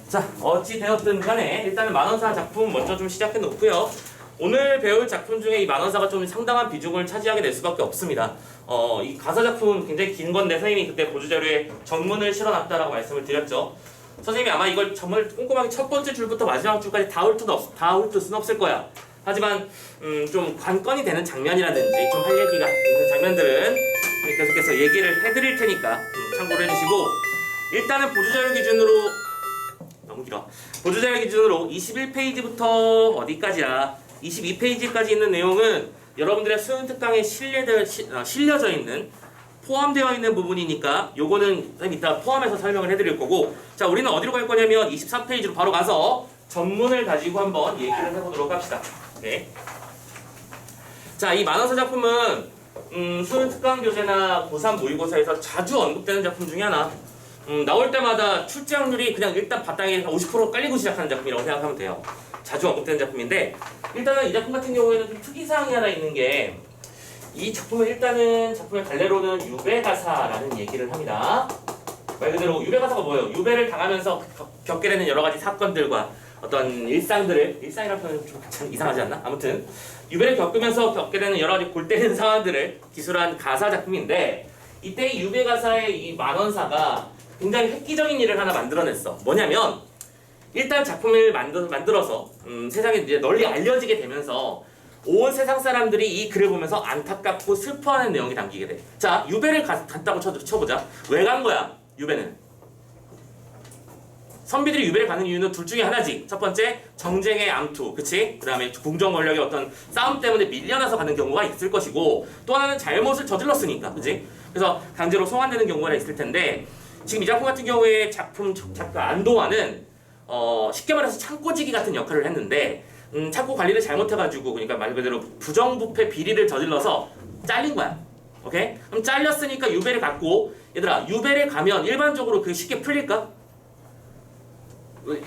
자, 어찌 되었든 간에 일단은 만원사 작품 먼저 좀 시작해 놓고요. 오늘 배울 작품 중에 이 만원사가 좀 상당한 비중을 차지하게 될 수밖에 없습니다. 이 가사 작품은 굉장히 긴 건데 선생님이 그때 보조자료에 전문을 실어놨다라고 말씀을 드렸죠. 선생님이 아마 이걸 전문을 꼼꼼하게 첫 번째 줄부터 마지막 줄까지 다 훑을 수는 없을 거야. 하지만 좀 관건이 되는 장면이라든지 좀 할 얘기가 있는 장면들은 계속해서 얘기를 해드릴 테니까 참고를 해주시고, 일단은 보조자료 기준으로 너무 길어. 보조자료 기준으로 21페이지부터 어디까지야? 22페이지까지 있는 내용은 여러분들의 수능 특강에 실려져 있는, 포함되어 있는 부분이니까 요거는 선생님 이따 포함해서 설명을 해드릴 거고, 자, 우리는 어디로 갈 거냐면 23페이지로 바로 가서 전문을 가지고 한번 얘기를 해보도록 합시다. 네. 자, 이 만원사 작품은 수능 특강 교재나 고3 모의고사에서 자주 언급되는 작품 중에 하나. 나올 때마다 출제 확률이 그냥 일단 바닥에 50% 깔리고 시작하는 작품이라고 생각하면 돼요. 자주 언급되는 작품인데, 일단은 이 작품 같은 경우에는 좀 특이사항이 하나 있는 게, 이 작품은 일단은 작품의 갈래로는 유배가사라는 얘기를 합니다. 말 그대로 유배가사가 뭐예요? 유배를 당하면서 겪게 되는 여러 가지 사건들과 어떤 일상이라는 표현은 좀 이상하지 않나? 아무튼 유배를 겪으면서 겪게 되는 여러 가지 골 때리는 상황들을 기술한 가사 작품인데, 이때 이 유배가사의 이 만원사가 굉장히 획기적인 일을 하나 만들어냈어. 뭐냐면, 일단 작품을 만들어서 세상에 이제 널리 알려지게 되면서 온 세상 사람들이 이 글을 보면서 안타깝고 슬퍼하는 내용이 담기게 돼. 자, 유배를 갔다고 쳐보자. 왜 간 거야, 유배는? 선비들이 유배를 가는 이유는 둘 중에 하나지. 첫 번째, 정쟁의 암투, 그치? 그 다음에 궁정 권력의 어떤 싸움 때문에 밀려나서 가는 경우가 있을 것이고, 또 하나는 잘못을 저질렀으니까, 그치? 그래서 강제로 송환되는 경우가 있을 텐데, 지금 이 작품 같은 경우에 작가 안도환은 쉽게 말해서 창고지기 같은 역할을 했는데, 창고 관리를 잘못해가지고, 그러니까 말 그대로 부정부패 비리를 저질러서 잘린 거야. 오케이? 그럼 잘렸으니까 유배를 갔고, 얘들아, 유배를 가면 일반적으로 그게 쉽게 풀릴까?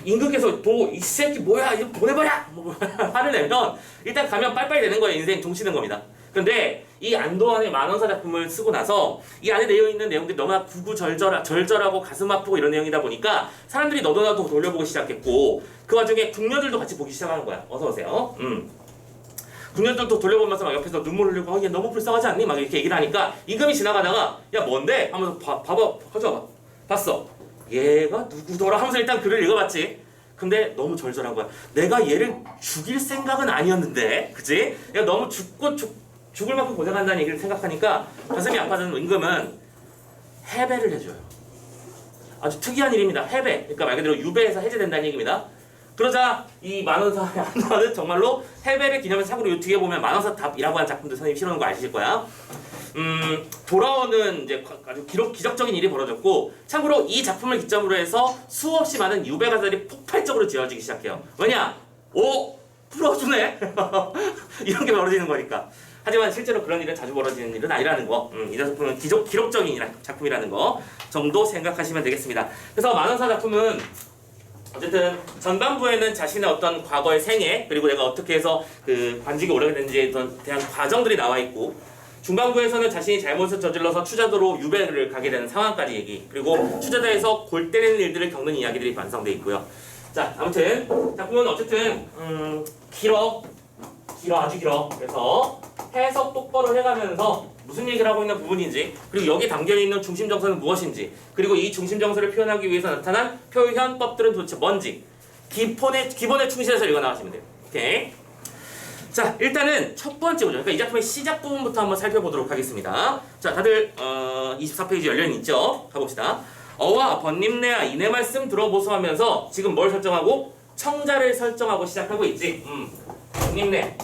임금께서 이 새끼 뭐야, 이거 보내버려! 뭐 화를 내면 일단 가면 빨빨이 되는 거예요. 인생 종치는 겁니다. 근데 이 안도환의 만원사 작품을 쓰고 나서 이 안에 내어있는 내용들이 너무나 절절하고 가슴 아프고 이런 내용이다 보니까 사람들이 너도나도 돌려보기 시작했고, 그 와중에 궁녀들도 같이 보기 시작하는 거야. 어서오세요. 궁녀들도 돌려보면서 막 옆에서 눈물 흘리고, 얘 너무 불쌍하지 않니? 막 이렇게 얘기를 하니까 임금이 지나가다가, 야 뭔데? 하면서 봐봐, 가져와봐. 봤어. 얘가 누구더라? 하면서 일단 글을 읽어봤지. 근데 너무 절절한 거야. 내가 얘를 죽일 생각은 아니었는데, 그치? 얘가 너무 죽을 만큼 고생한다는 얘기를 생각하니까 가슴이 아파지는 임금은 해배를 해줘요. 아주 특이한 일입니다. 해배. 그러니까 말 그대로 유배해서 해제된다는 얘기입니다. 그러자 이 만원사의 안도환은 정말로 해배를 기념해서, 참고로 이 뒤에 보면 만원사 답이라고 하는 작품도 선생님 실어놓은 거 아실 거야. 돌아오는 이제 아주 기적적인 일이 벌어졌고, 참고로 이 작품을 기점으로 해서 수없이 많은 유배가사들이 폭발적으로 지어지기 시작해요. 왜냐? 풀어주네? 이런 게 벌어지는 거니까. 하지만 실제로 그런 일은 자주 벌어지는 일은 아니라는 거, 이 작품은 기록적인 작품이라는 거 정도 생각하시면 되겠습니다. 그래서 만원사 작품은 어쨌든 전반부에는 자신의 어떤 과거의 생애, 그리고 내가 어떻게 해서 그 관직에 오르게 됐는지에 대한 과정들이 나와 있고, 중반부에서는 자신이 잘못을 저질러서 추자도로 유배를 가게 되는 상황까지 얘기, 그리고 추자도에서 골 때리는 일들을 겪는 이야기들이 완성되어 있고요. 자, 아무튼 작품은 어쨌든 아주 길어. 그래서 해석 똑바로 해가면서 무슨 얘기를 하고 있는 부분인지, 그리고 여기 담겨있는 중심정서는 무엇인지, 그리고 이 중심정서를 표현하기 위해서 나타난 표현법들은 도대체 뭔지, 기본에 충실해서 읽어나가시면 돼요. 오케이? 자, 일단은 첫 번째 보죠. 그러니까 이 작품의 시작 부분부터 한번 살펴보도록 하겠습니다. 자, 다들 24페이지 열려있죠? 가봅시다. 어와 번님네야 이내 말씀 들어보소 하면서 지금 뭘 설정하고? 청자를 설정하고 시작하고 있지. 번님네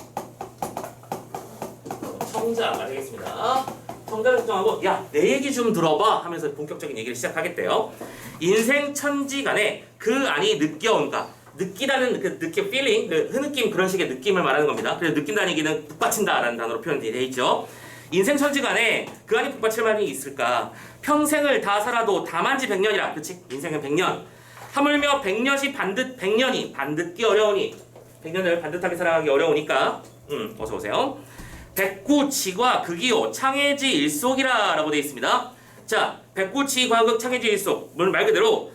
청자가 되겠습니다. 청자를 설정하고, 야, 내 얘기 좀 들어봐 하면서 본격적인 얘기를 시작하겠대요. 인생 천지간에 그 안이 느껴온가, 느끼다는 그 feeling, 그 흐느낌, 그런 식의 느낌을 말하는 겁니다. 그래서 느낀다는 얘기는 북받친다라는 단어로 표현되어 있죠. 인생 천지간에 그 안이 북받칠 말이 있을까? 평생을 다 살아도 다만지 100년이라, 그치? 인생은 100년. 하물며 100년이 반듣기 어려우니, 100년을 반듯하게 살아가기 어려우니까, 어서오세요. 백구치과 극이요 창해지 일속이라 라고 되어 있습니다. 자, 백구치과극 창해지 일속, 말 그대로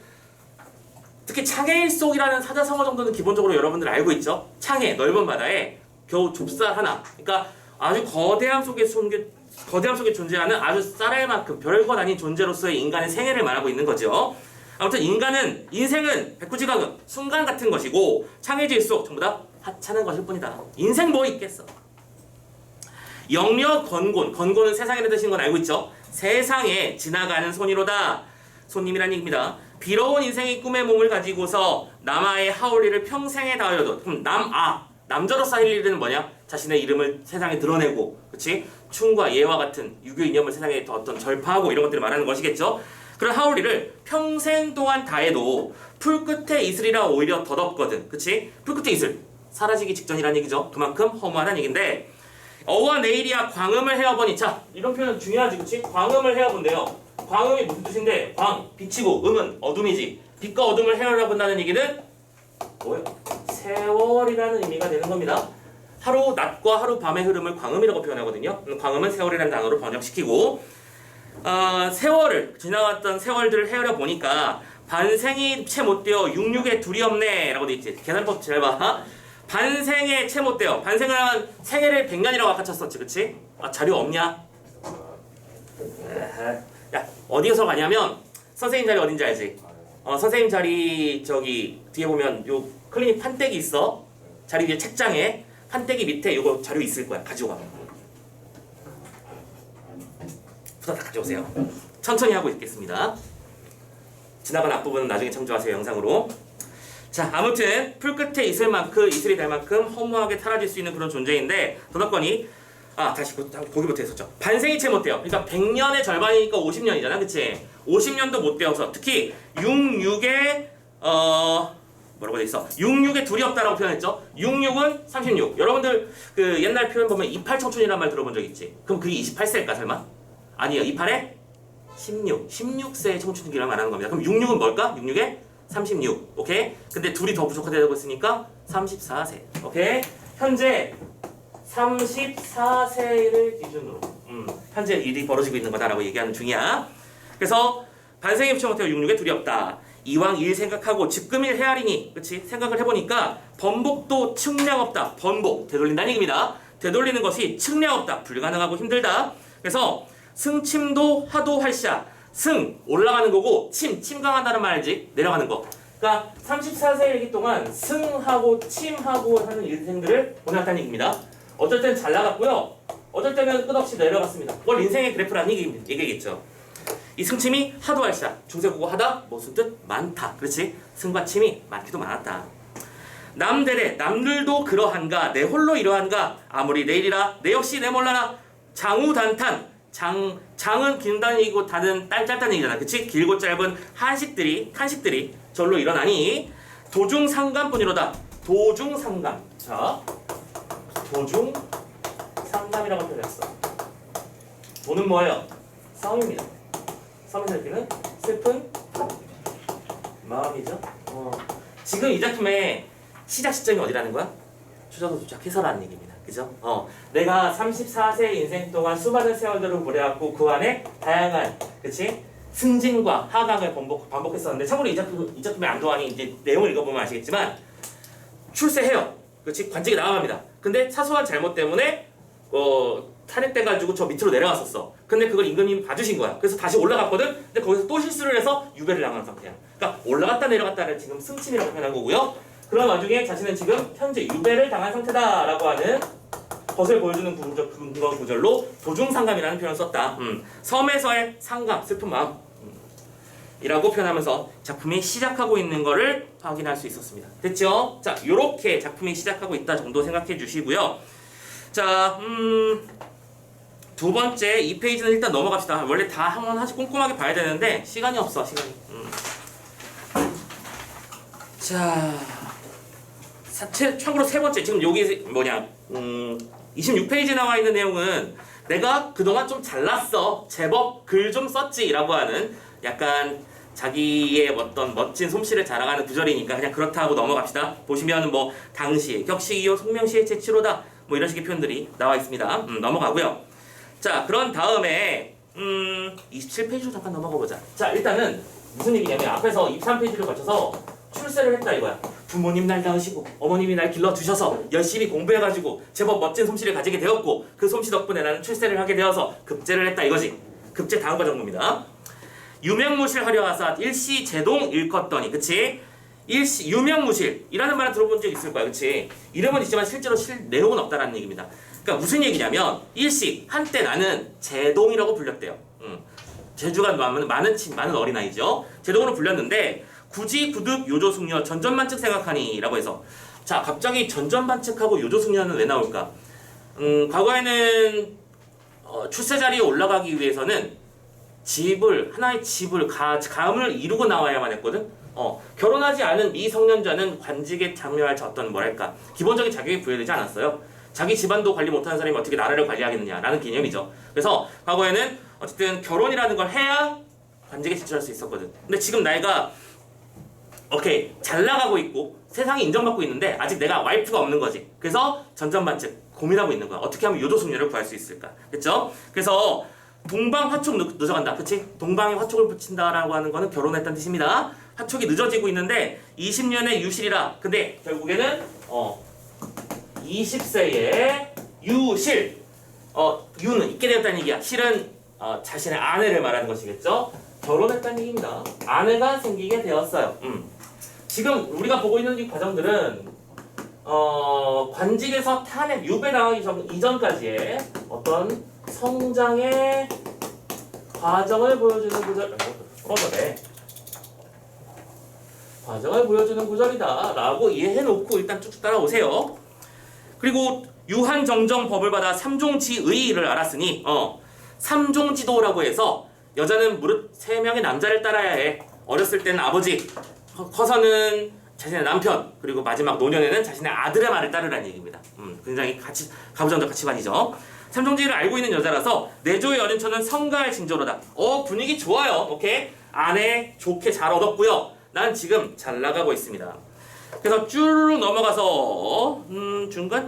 특히 창해일 속이라는 사자성어 정도는 기본적으로 여러분들 알고 있죠? 창해, 넓은 바다에 겨우 좁쌀 하나. 그러니까 아주 거대함 속에 존재하는 아주 쌀알만큼 별것 아닌 존재로서의 인간의 생애를 말하고 있는 거죠. 아무튼 인생은 백구지가금, 순간 같은 것이고 창해질 속 전부 다 하찮은 것일 뿐이다. 인생 뭐 있겠어. 영려 건곤은 세상이라는 뜻인 건 알고 있죠? 세상에 지나가는 손이로다. 손님이란 얘기입니다. 비로운 인생의 꿈의 몸을 가지고서 남아의 하올 일을 평생에 다하여도, 그럼 남자로서 할 일은 뭐냐? 자신의 이름을 세상에 드러내고, 그렇지? 춤과 예와 같은 유교 이념을 세상에 더 어떤 절파하고 이런 것들을 말하는 것이겠죠. 그런 하올 일을 평생 동안 다해도 풀끝에 이슬이라 오히려 덧없거든, 그렇지? 풀끝에 이슬, 사라지기 직전이라는 얘기죠. 그만큼 허무하다는 얘기인데, 어와 내일이야 광음을 헤어보니, 자 이런 표현 중요하지, 그렇지? 광음을 헤어본대요. 광음이 무슨 뜻인데, 광 빛이고 음은 어둠이지. 빛과 어둠을 헤어본다는 얘기는 뭐예요? 세월이라는 의미가 되는 겁니다. 하루 낮과 하루 밤의 흐름을 광음이라고 표현하거든요. 광음은 세월이라는 단어로 번역시키고, 세월을 지나갔던 세월들을 헤아려 보니까 반생이 채 못되어 육육에 둘이 없네 라고 돼 있지. 계산법 잘 봐. 반생에 채 못되어, 반생은 생애를 100년이라고 아까 쳤었지, 그치? 자료 없냐? 야, 어디서 가냐면 선생님 자리 어딘지 알지? 선생님 자리 저기 뒤에 보면 요 클리닉 판때기 있어. 자리 위에 책장에 판때기 밑에 요거 자료 있을 거야. 가지고 가. 후다닥 가져오세요. 천천히 하고 있겠습니다. 지나간 앞부분은 나중에 참조하세요, 영상으로. 자, 아무튼 풀끝에 이슬이 될 만큼 허무하게 사라질 수 있는 그런 존재인데, 도덕권이 다시 거기부터 했었죠. 반생이 채 못돼요. 그러니까 100년의 절반이니까 50년이잖아, 그치? 50년도 못 되어서, 특히 66에 뭐라고 돼 있어? 66에 둘이 없다라고 표현했죠. 66은 36. 여러분들 그 옛날 표현 보면 28 청춘이란 말 들어본 적 있지? 그럼 그게 28세일까 설마? 아니에요. 28에 16. 16세의 청춘기를 말하는 겁니다. 그럼 66은 뭘까? 66에 36. 오케이? 근데 둘이 더 부족하다고 했으니까 34세. 오케이? 현재 34세를 기준으로 현재 일이 벌어지고 있는 거다라고 얘기하는 중이야. 그래서 반생에 붙여 못해요. 66에 둘이 없다. 이왕 일 생각하고 즉금일 헤아리니, 그치? 생각을 해보니까 번복도 측량 없다. 번복, 되돌린다는 얘기입니다. 되돌리는 것이 측량 없다. 불가능하고 힘들다. 그래서 승침도 하도 할샤. 승, 올라가는 거고, 침강한다는 말 알지? 내려가는 거. 그러니까 34세 얘기 동안 승하고 침하고 하는 인생들을 보내왔다는 얘기입니다. 어쩔 때는 잘 나갔고요. 어쩔 때는 끝없이 내려갔습니다. 그걸 인생의 그래프라는 얘기겠죠. 이 승침이 하도 할샤. 중세국어 하다 무슨 뜻? 많다. 그렇지? 승과 침이 많기도 많았다. 남들의 남들도 그러한가 내 홀로 이러한가 아무리 내일이라 내 역시 내 몰라라. 장우단탄. 장은 긴다는 얘기고 단은 짧다는 얘기잖아. 그치? 길고 짧은 한식들이 절로 일어나니 도중상감뿐이로다. 도중상감. 자, 도중상감이라고 표현했어. 도는 뭐예요? 싸움입니다. 싸움에서 느끼는 슬픈 마음이죠. 지금 이 작품의 시작 시점이 어디라는 거야? 추자도 도착해서라는 얘기입니다. 그죠? 내가 34세 인생 동안 수많은 세월들을 보내왔고 그 안에 다양한, 그치? 승진과 하강을 반복했었는데, 참고로 이 작품의 안도환이 이제 내용을 읽어보면 아시겠지만 출세해요. 그치? 관직이 나아갑니다. 근데 사소한 잘못 때문에 탄핵돼가지고 저 밑으로 내려갔었어. 근데 그걸 임금님이 봐주신 거야. 그래서 다시 올라갔거든? 근데 거기서 또 실수를 해서 유배를 당한 상태야. 그러니까 올라갔다 내려갔다를 지금 승침이라고 표현한 거고요. 그런 와중에 자신은 지금 현재 유배를 당한 상태다라고 하는 것을 보여주는 근거 구절로 도중상감이라는 표현을 썼다. 섬에서의 상감, 슬픈 마음 이라고 표현하면서 작품이 시작하고 있는 것을 확인할 수 있었습니다. 됐죠? 자, 요렇게 작품이 시작하고 있다 정도 생각해 주시고요. 자, 두 번째 2페이지는 일단 넘어갑시다. 원래 다 한번 하나씩 꼼꼼하게 봐야 되는데 시간이 없어, 시간이. 자, 참고로 세 번째, 지금 여기 뭐냐, 26페이지 나와 있는 내용은 내가 그동안 좀 잘났어, 제법 글 좀 썼지 라고 하는 약간 자기의 어떤 멋진 솜씨를 자랑하는 구절이니까 그냥 그렇다 하고 넘어갑시다. 보시면 뭐 당시 격식이요 송명시의 제치로다 뭐 이런 식의 표현들이 나와 있습니다. 넘어가고요. 자, 그런 다음에 27페이지로 잠깐 넘어가 보자. 자, 일단은 무슨 얘기냐면 앞에서 23페이지를 거쳐서 출세를 했다 이거야. 부모님 날 낳으시고 어머님이 날 길러주셔서 열심히 공부해가지고 제법 멋진 솜씨를 가지게 되었고 그 솜씨 덕분에 나는 출세를 하게 되어서 급제를 했다 이거지. 급제 다음과 정도입니다. 유명무실 하려 하사 일시 제동 일컫더니, 그치? 일시 유명무실이라는 말을 들어본 적 있을 거야, 그치? 이름은 있지만 실제로 내용은 없다라는 얘기입니다. 그러니까 무슨 얘기냐면 일시 한때 나는 제동이라고 불렸대요. 제주가 많은 어린아이죠. 제동으로 불렸는데 굳이 구득 요조숙녀 전전만측 생각하니라고 해서, 자 갑자기 전전만측하고 요조숙녀는 왜 나올까? 과거에는 출세 자리에 올라가기 위해서는 하나의 집을 가문을 이루고 나와야만 했거든. 결혼하지 않은 미성년자는 관직에 참여할 어떤 뭐랄까 기본적인 자격이 부여되지 않았어요. 자기 집안도 관리 못하는 사람이 어떻게 나라를 관리하겠느냐라는 개념이죠. 그래서 과거에는 어쨌든 결혼이라는 걸 해야 관직에 진출할 수 있었거든. 근데 지금 나이가 오케이 잘 나가고 있고 세상에 인정받고 있는데 아직 내가 와이프가 없는 거지. 그래서 전전반측 고민하고 있는 거야. 어떻게 하면 요조숙녀를 구할 수 있을까? 됐죠? 그래서 동방화촉 늦어간다. 그치? 동방에 화촉을 붙인다라고 하는 거는 결혼했다는 뜻입니다. 화촉이 늦어지고 있는데 20년의 유실이라. 근데 결국에는 20세의 유실. 유는 있게 되었다는 얘기야. 실은 자신의 아내를 말하는 것이겠죠? 결혼했다는 얘기입니다. 아내가 생기게 되었어요. 지금 우리가 보고 있는 이 과정들은 관직에서 탄핵, 유배당하기 이전까지의 어떤 성장의 과정을 보여주는 구절, 과정을 보여주는 구절이다 라고 이해해놓고 일단 쭉쭉 따라오세요. 그리고 유한정정 법을 받아 삼종지의를 알았으니 삼종지도라고 해서 여자는 무릇 3명의 남자를 따라야 해. 어렸을 때는 아버지, 커서는 자신의 남편, 그리고 마지막 노년에는 자신의 아들의 말을 따르라는 얘기입니다. 굉장히 가부장적 가치관이죠. 삼종지를 알고 있는 여자라서 내조의 어린 처는 성가의 징조로다. 분위기 좋아요. 오케이? 아내 좋게 잘 얻었고요. 난 지금 잘 나가고 있습니다. 그래서 쭉 넘어가서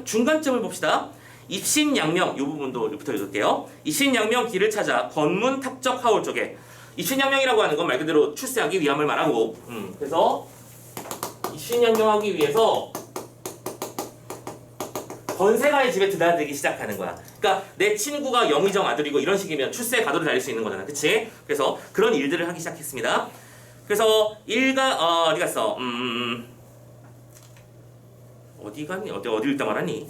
중간점을 봅시다. 입신양명 이 부분도 부터 읽을게요. 입신양명 길을 찾아 건문 탑적 하올 쪽에, 입신양명이라고 하는 건 말 그대로 출세하기 위함을 말하고, 그래서 입신양명하기 위해서 건세가의 집에 드나들기 시작하는 거야. 그러니까 내 친구가 영의정 아들이고 이런 식이면 출세 가도를 달릴 수 있는 거잖아, 그치? 그래서 그런 일들을 하기 시작했습니다. 그래서 어디 갔어? 어디 갔니? 어디 읽다 말하니?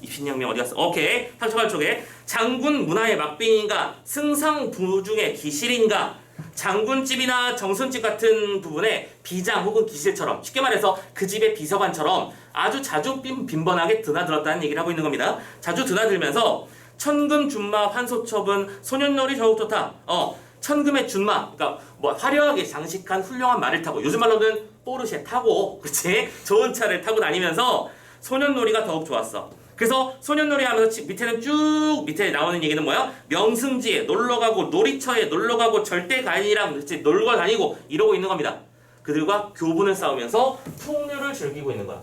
입신양명 어디 갔어? 오케이. 탑적할 쪽에 장군 문화의 막빈인가 승상부중의 기실인가, 장군집이나 정순집 같은 부분에 비장 혹은 기실처럼, 쉽게 말해서 그 집의 비서관처럼 아주 자주 빈번하게 드나들었다는 얘기를 하고 있는 겁니다. 자주 드나들면서 천금 준마 환소첩은 소년놀이 더욱 좋다. 천금의 준마, 그러니까 뭐 화려하게 장식한 훌륭한 말을 타고, 요즘 말로는 포르쉐 타고, 그치? 좋은 차를 타고 다니면서 소년놀이가 더욱 좋았어. 그래서 소년놀이 하면서 밑에 나오는 얘기는 뭐야? 명승지에 놀러가고 놀이터에 놀러가고 절대가인이랑 놀고 다니고 이러고 있는 겁니다. 그들과 교분을 쌓으면서 풍류를 즐기고 있는 거야.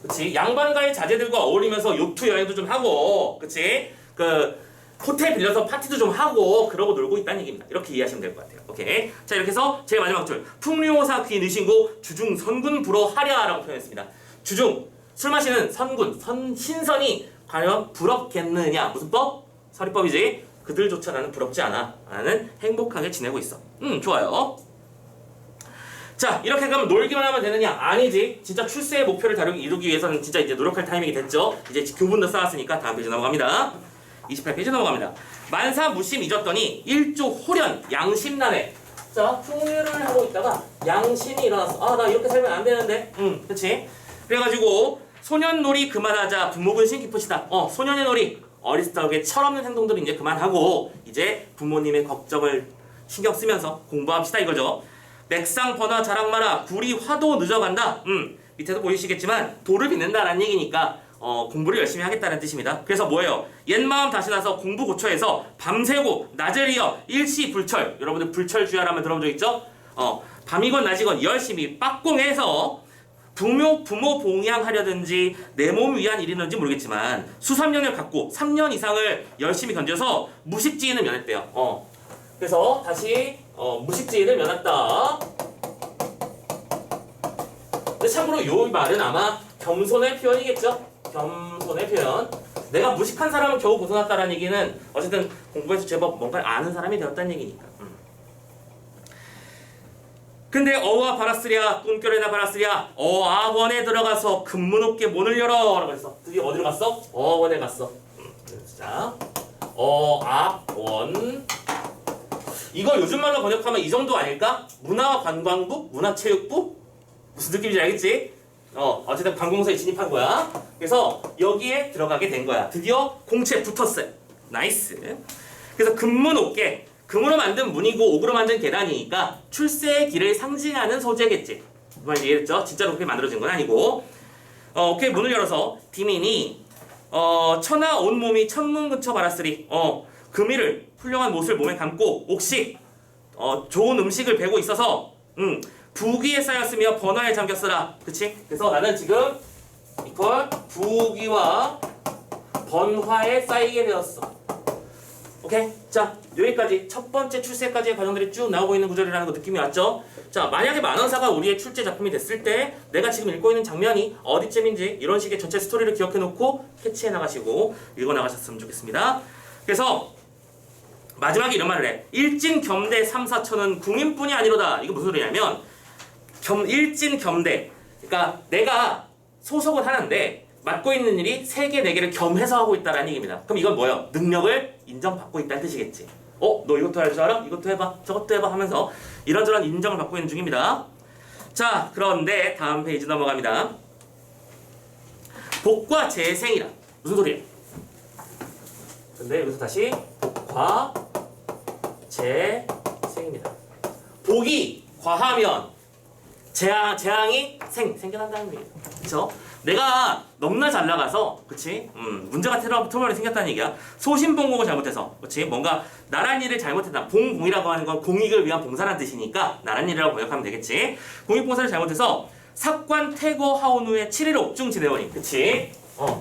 그치? 양반가의 자제들과 어울리면서 요트 여행도 좀 하고, 그치? 호텔 빌려서 파티도 좀 하고 그러고 놀고 있다는 얘기입니다. 이렇게 이해하시면 될 것 같아요. 오케이. 자, 이렇게 해서 제일 마지막 줄, 풍류호사 귀 느신고 주중 선군 불어 하랴라고 표현했습니다. 주중, 술 마시는 선군, 신선이 과연 부럽겠느냐? 무슨 법? 서리법이지. 그들조차 나는 부럽지 않아. 나는 행복하게 지내고 있어. 좋아요. 자, 이렇게 그러면 놀기만 하면 되느냐? 아니지. 진짜 출세의 목표를 이루기 위해서는 진짜 이제 노력할 타이밍이 됐죠. 이제 교분도 쌓았으니까 다음 페이지 넘어갑니다. 28페이지 넘어갑니다. 만사 무심 잊었더니 일조 호련 양심나네. 자, 풍류를 하고 있다가 양심이 일어났어. 나 이렇게 살면 안 되는데. 그치? 그래가지고 소년놀이 그만하자 부모분 신깊으시다. 소년의 놀이, 어렸을 적에 철없는 행동들을 이제 그만하고 이제 부모님의 걱정을 신경 쓰면서 공부합시다 이거죠. 맥상 번화 자랑 마라 구리 화도 늦어간다. 밑에도 보이시겠지만 도를 빚는다라는 얘기니까 공부를 열심히 하겠다는 뜻입니다. 그래서 뭐예요? 옛마음 다시 나서 공부 고초해서 밤새고 낮을 이어 일시불철. 여러분들 불철주야라면 들어본 적 있죠? 밤이건 낮이건 열심히 빡공해서 부모 봉양하려든지 내 몸 위한 일이든지 모르겠지만 수삼년을 갖고 3년 이상을 열심히 견뎌서 무식지인을 면했대요. 그래서 다시 무식지를 면했다. 근데 참고로 요 말은 아마 겸손의 표현이겠죠? 겸손의 표현. 내가 무식한 사람을 겨우 벗어났다라는 얘기는 어쨌든 공부에서 제법 뭔가를 아는 사람이 되었다는 얘기니까. 근데 어와 바라스랴 꿈결에나 바라스랴 어학원에 들어가서 근무 높게 문을 열어 라고 했어. 드디어 어디로 갔어? 어학원에 갔어. 자, 어학원. 이거 요즘 말로 번역하면 이 정도 아닐까? 문화관광부? 문화체육부? 무슨 느낌인지 알겠지? 어쨌든 관공서에 진입한 거야. 그래서 여기에 들어가게 된 거야. 드디어 공채 붙었어요. 나이스. 그래서 근무 높게. 금으로 만든 문이고 옥으로 만든 계단이니까 출세의 길을 상징하는 소재겠지. 그 말 이해했죠? 진짜로 그렇게 만들어진 건 아니고. 오케이, 문을 열어서 디민이 천하 온몸이 천문 근처 바랐으리. 금이를 훌륭한 못을 몸에 감고 옥식 좋은 음식을 베고 있어서 부귀에 쌓였으며 번화에 잠겼으라. 그치? 그래서 나는 지금 이퀄 부귀와 번화에 쌓이게 되었어. 오케이? 자, 여기까지 첫 번째 출세까지의 과정들이 쭉 나오고 있는 구절이라는 거 느낌이 왔죠? 자, 만약에 만원사가 우리의 출제 작품이 됐을 때 내가 지금 읽고 있는 장면이 어디쯤인지 이런 식의 전체 스토리를 기억해 놓고 캐치해 나가시고 읽어 나가셨으면 좋겠습니다. 그래서 마지막에 이런 말을 해. 일진겸대 삼사천은 궁인뿐이 아니로다. 이거 무슨 소리냐면 일진겸대. 그러니까 내가 소속은 하는데 맡고 있는 일이 3개, 4개를 겸해서 하고 있다는 얘기입니다. 그럼 이건 뭐예요? 능력을 인정받고 있다는 뜻이겠지. 너 이것도 할 줄 알아? 이것도 해봐. 저것도 해봐 하면서 이런저런 인정을 받고 있는 중입니다. 자, 그런데 다음 페이지 넘어갑니다. 복과 재생이라. 무슨 소리예요? 근데 여기서 다시 복과 재생입니다. 복이 과하면 재앙이 생겨난다는 얘기예요. 그쵸? 내가 너무나 잘 나가서, 그치? 문제가 트러블이 생겼다는 얘기야. 소신봉공을 잘못해서, 그치? 뭔가 나란 일을 잘못했다. 봉공이라고 하는 건 공익을 위한 봉사라는 뜻이니까 나란 일이라고 번역하면 되겠지. 공익봉사를 잘못해서 사관 퇴거 하온 후에 7일 옥중 지내오니, 그치?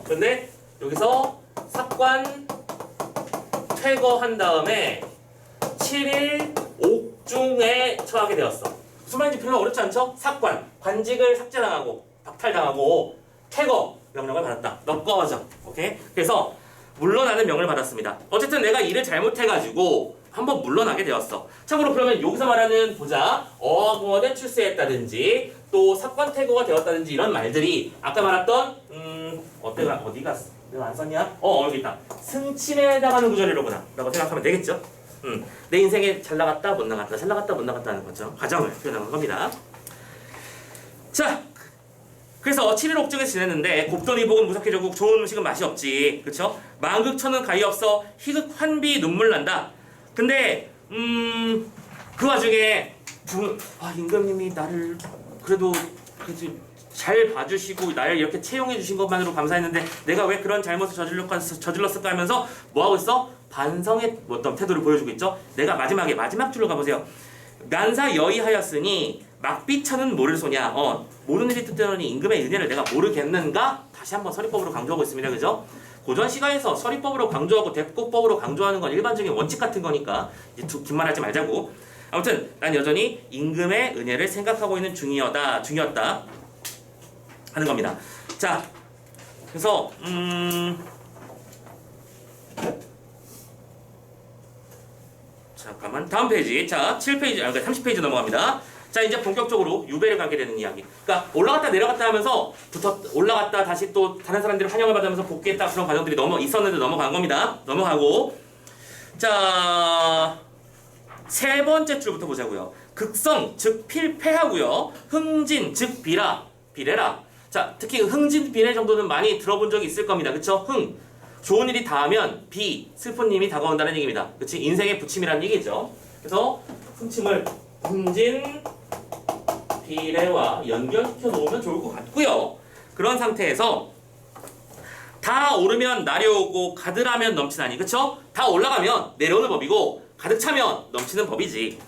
근데 여기서 사관 퇴거한 다음에 7일 옥중에 처하게 되었어. 무슨 말인지 별로 어렵지 않죠? 사관, 관직을 삭제당하고 박탈당하고 퇴거 명령을 받았다. 너 꺼져. 오케이? 그래서 물러나는 명을 받았습니다. 어쨌든 내가 일을 잘못해가지고 한번 물러나게 되었어. 참고로 그러면 여기서 말하는 보자. 어학원에 출세했다든지 또 사관 퇴거가 되었다든지 이런 말들이 아까 말했던 어디 갔어? 내가 안 썼냐? 여기 있다. 승침에 해당하는 구절이로구나 라고 생각하면 되겠죠? 내 인생에 잘 나갔다 못 나갔다 잘 나갔다 못 나갔다 하는 거죠. 과정을 표현하는 겁니다. 자, 그래서 7일 옥중에 지냈는데 곱던 이복은 무섭게 저국 좋은 음식은 맛이 없지. 그쵸? 만극천은 가히 없어 희극 환비 눈물 난다. 근데 그 와중에 임금님이 나를 그래도 잘 봐주시고 나를 이렇게 채용해 주신 것만으로 감사했는데 내가 왜 그런 잘못을 저질렀을까 하면서 뭐하고 있어? 반성의 어떤 태도를 보여주고 있죠. 내가 마지막 줄로 가보세요. 난사 여의하였으니 막비천은 모를 소냐. 모르는 일이 뜻대로니 임금의 은혜를 내가 모르겠는가? 다시 한번 서리법으로 강조하고 있습니다. 그죠? 고전 시가에서 서리법으로 강조하고 대법법으로 강조하는 건 일반적인 원칙 같은 거니까 이제 긴 말하지 말자고. 아무튼 난 여전히 임금의 은혜를 생각하고 있는 중이었다 하는 겁니다. 자, 그래서 잠깐만 다음 페이지. 자, 7페이지, 그러니까 30페이지 넘어갑니다. 자, 이제 본격적으로 유배를 가게 되는 이야기. 그러니까 올라갔다 내려갔다 하면서 올라갔다 다시 또 다른 사람들이 환영을 받으면서 복귀했다 그런 과정들이 있었는데 넘어간 겁니다. 넘어가고 자, 세 번째 줄부터 보자고요. 극성 즉 필패하고요. 흥진 즉 비례라. 자, 특히 흥진 비례 정도는 많이 들어본 적이 있을 겁니다. 그쵸? 좋은 일이 닿으면 슬픈 일이 다가온다는 얘기입니다. 그치? 인생의 부침이라는 얘기죠. 그래서 흥진 비례와 연결시켜 놓으면 좋을 것 같고요. 그런 상태에서 다 오르면 나려오고 가득하면 넘치나니. 그쵸? 다 올라가면 내려오는 법이고 가득 차면 넘치는 법이지.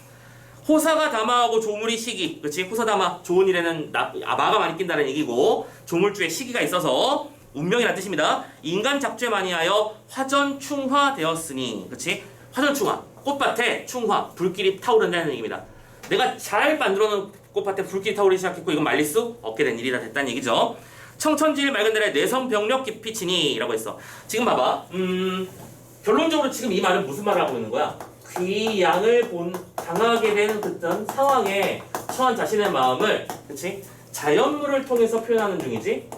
호사가 담화하고 조물이 시기. 그치? 호사담화 좋은 일에는 마가 많이 낀다는 얘기고 조물주의 시기가 있어서 운명이라는 뜻입니다. 인간 작죄 많이 하여 화전충화 되었으니. 그치? 화전충화. 꽃밭에 충화, 불길이 타오른다는 얘기입니다. 내가 잘 만들어놓은 꽃밭에 불길이 타오르기 시작했고 이건 말릴 수 없게 된 일이다 됐다는 얘기죠. 청천지일 맑은 날에 내성병력 깊이 치니 라고 했어. 지금 봐봐. 결론적으로 지금 이 말은 무슨 말을 하고 있는 거야? 귀양을 당하게 된 그런 상황에 처한 자신의 마음을, 그치? 자연물을 통해서 표현하는 중이지.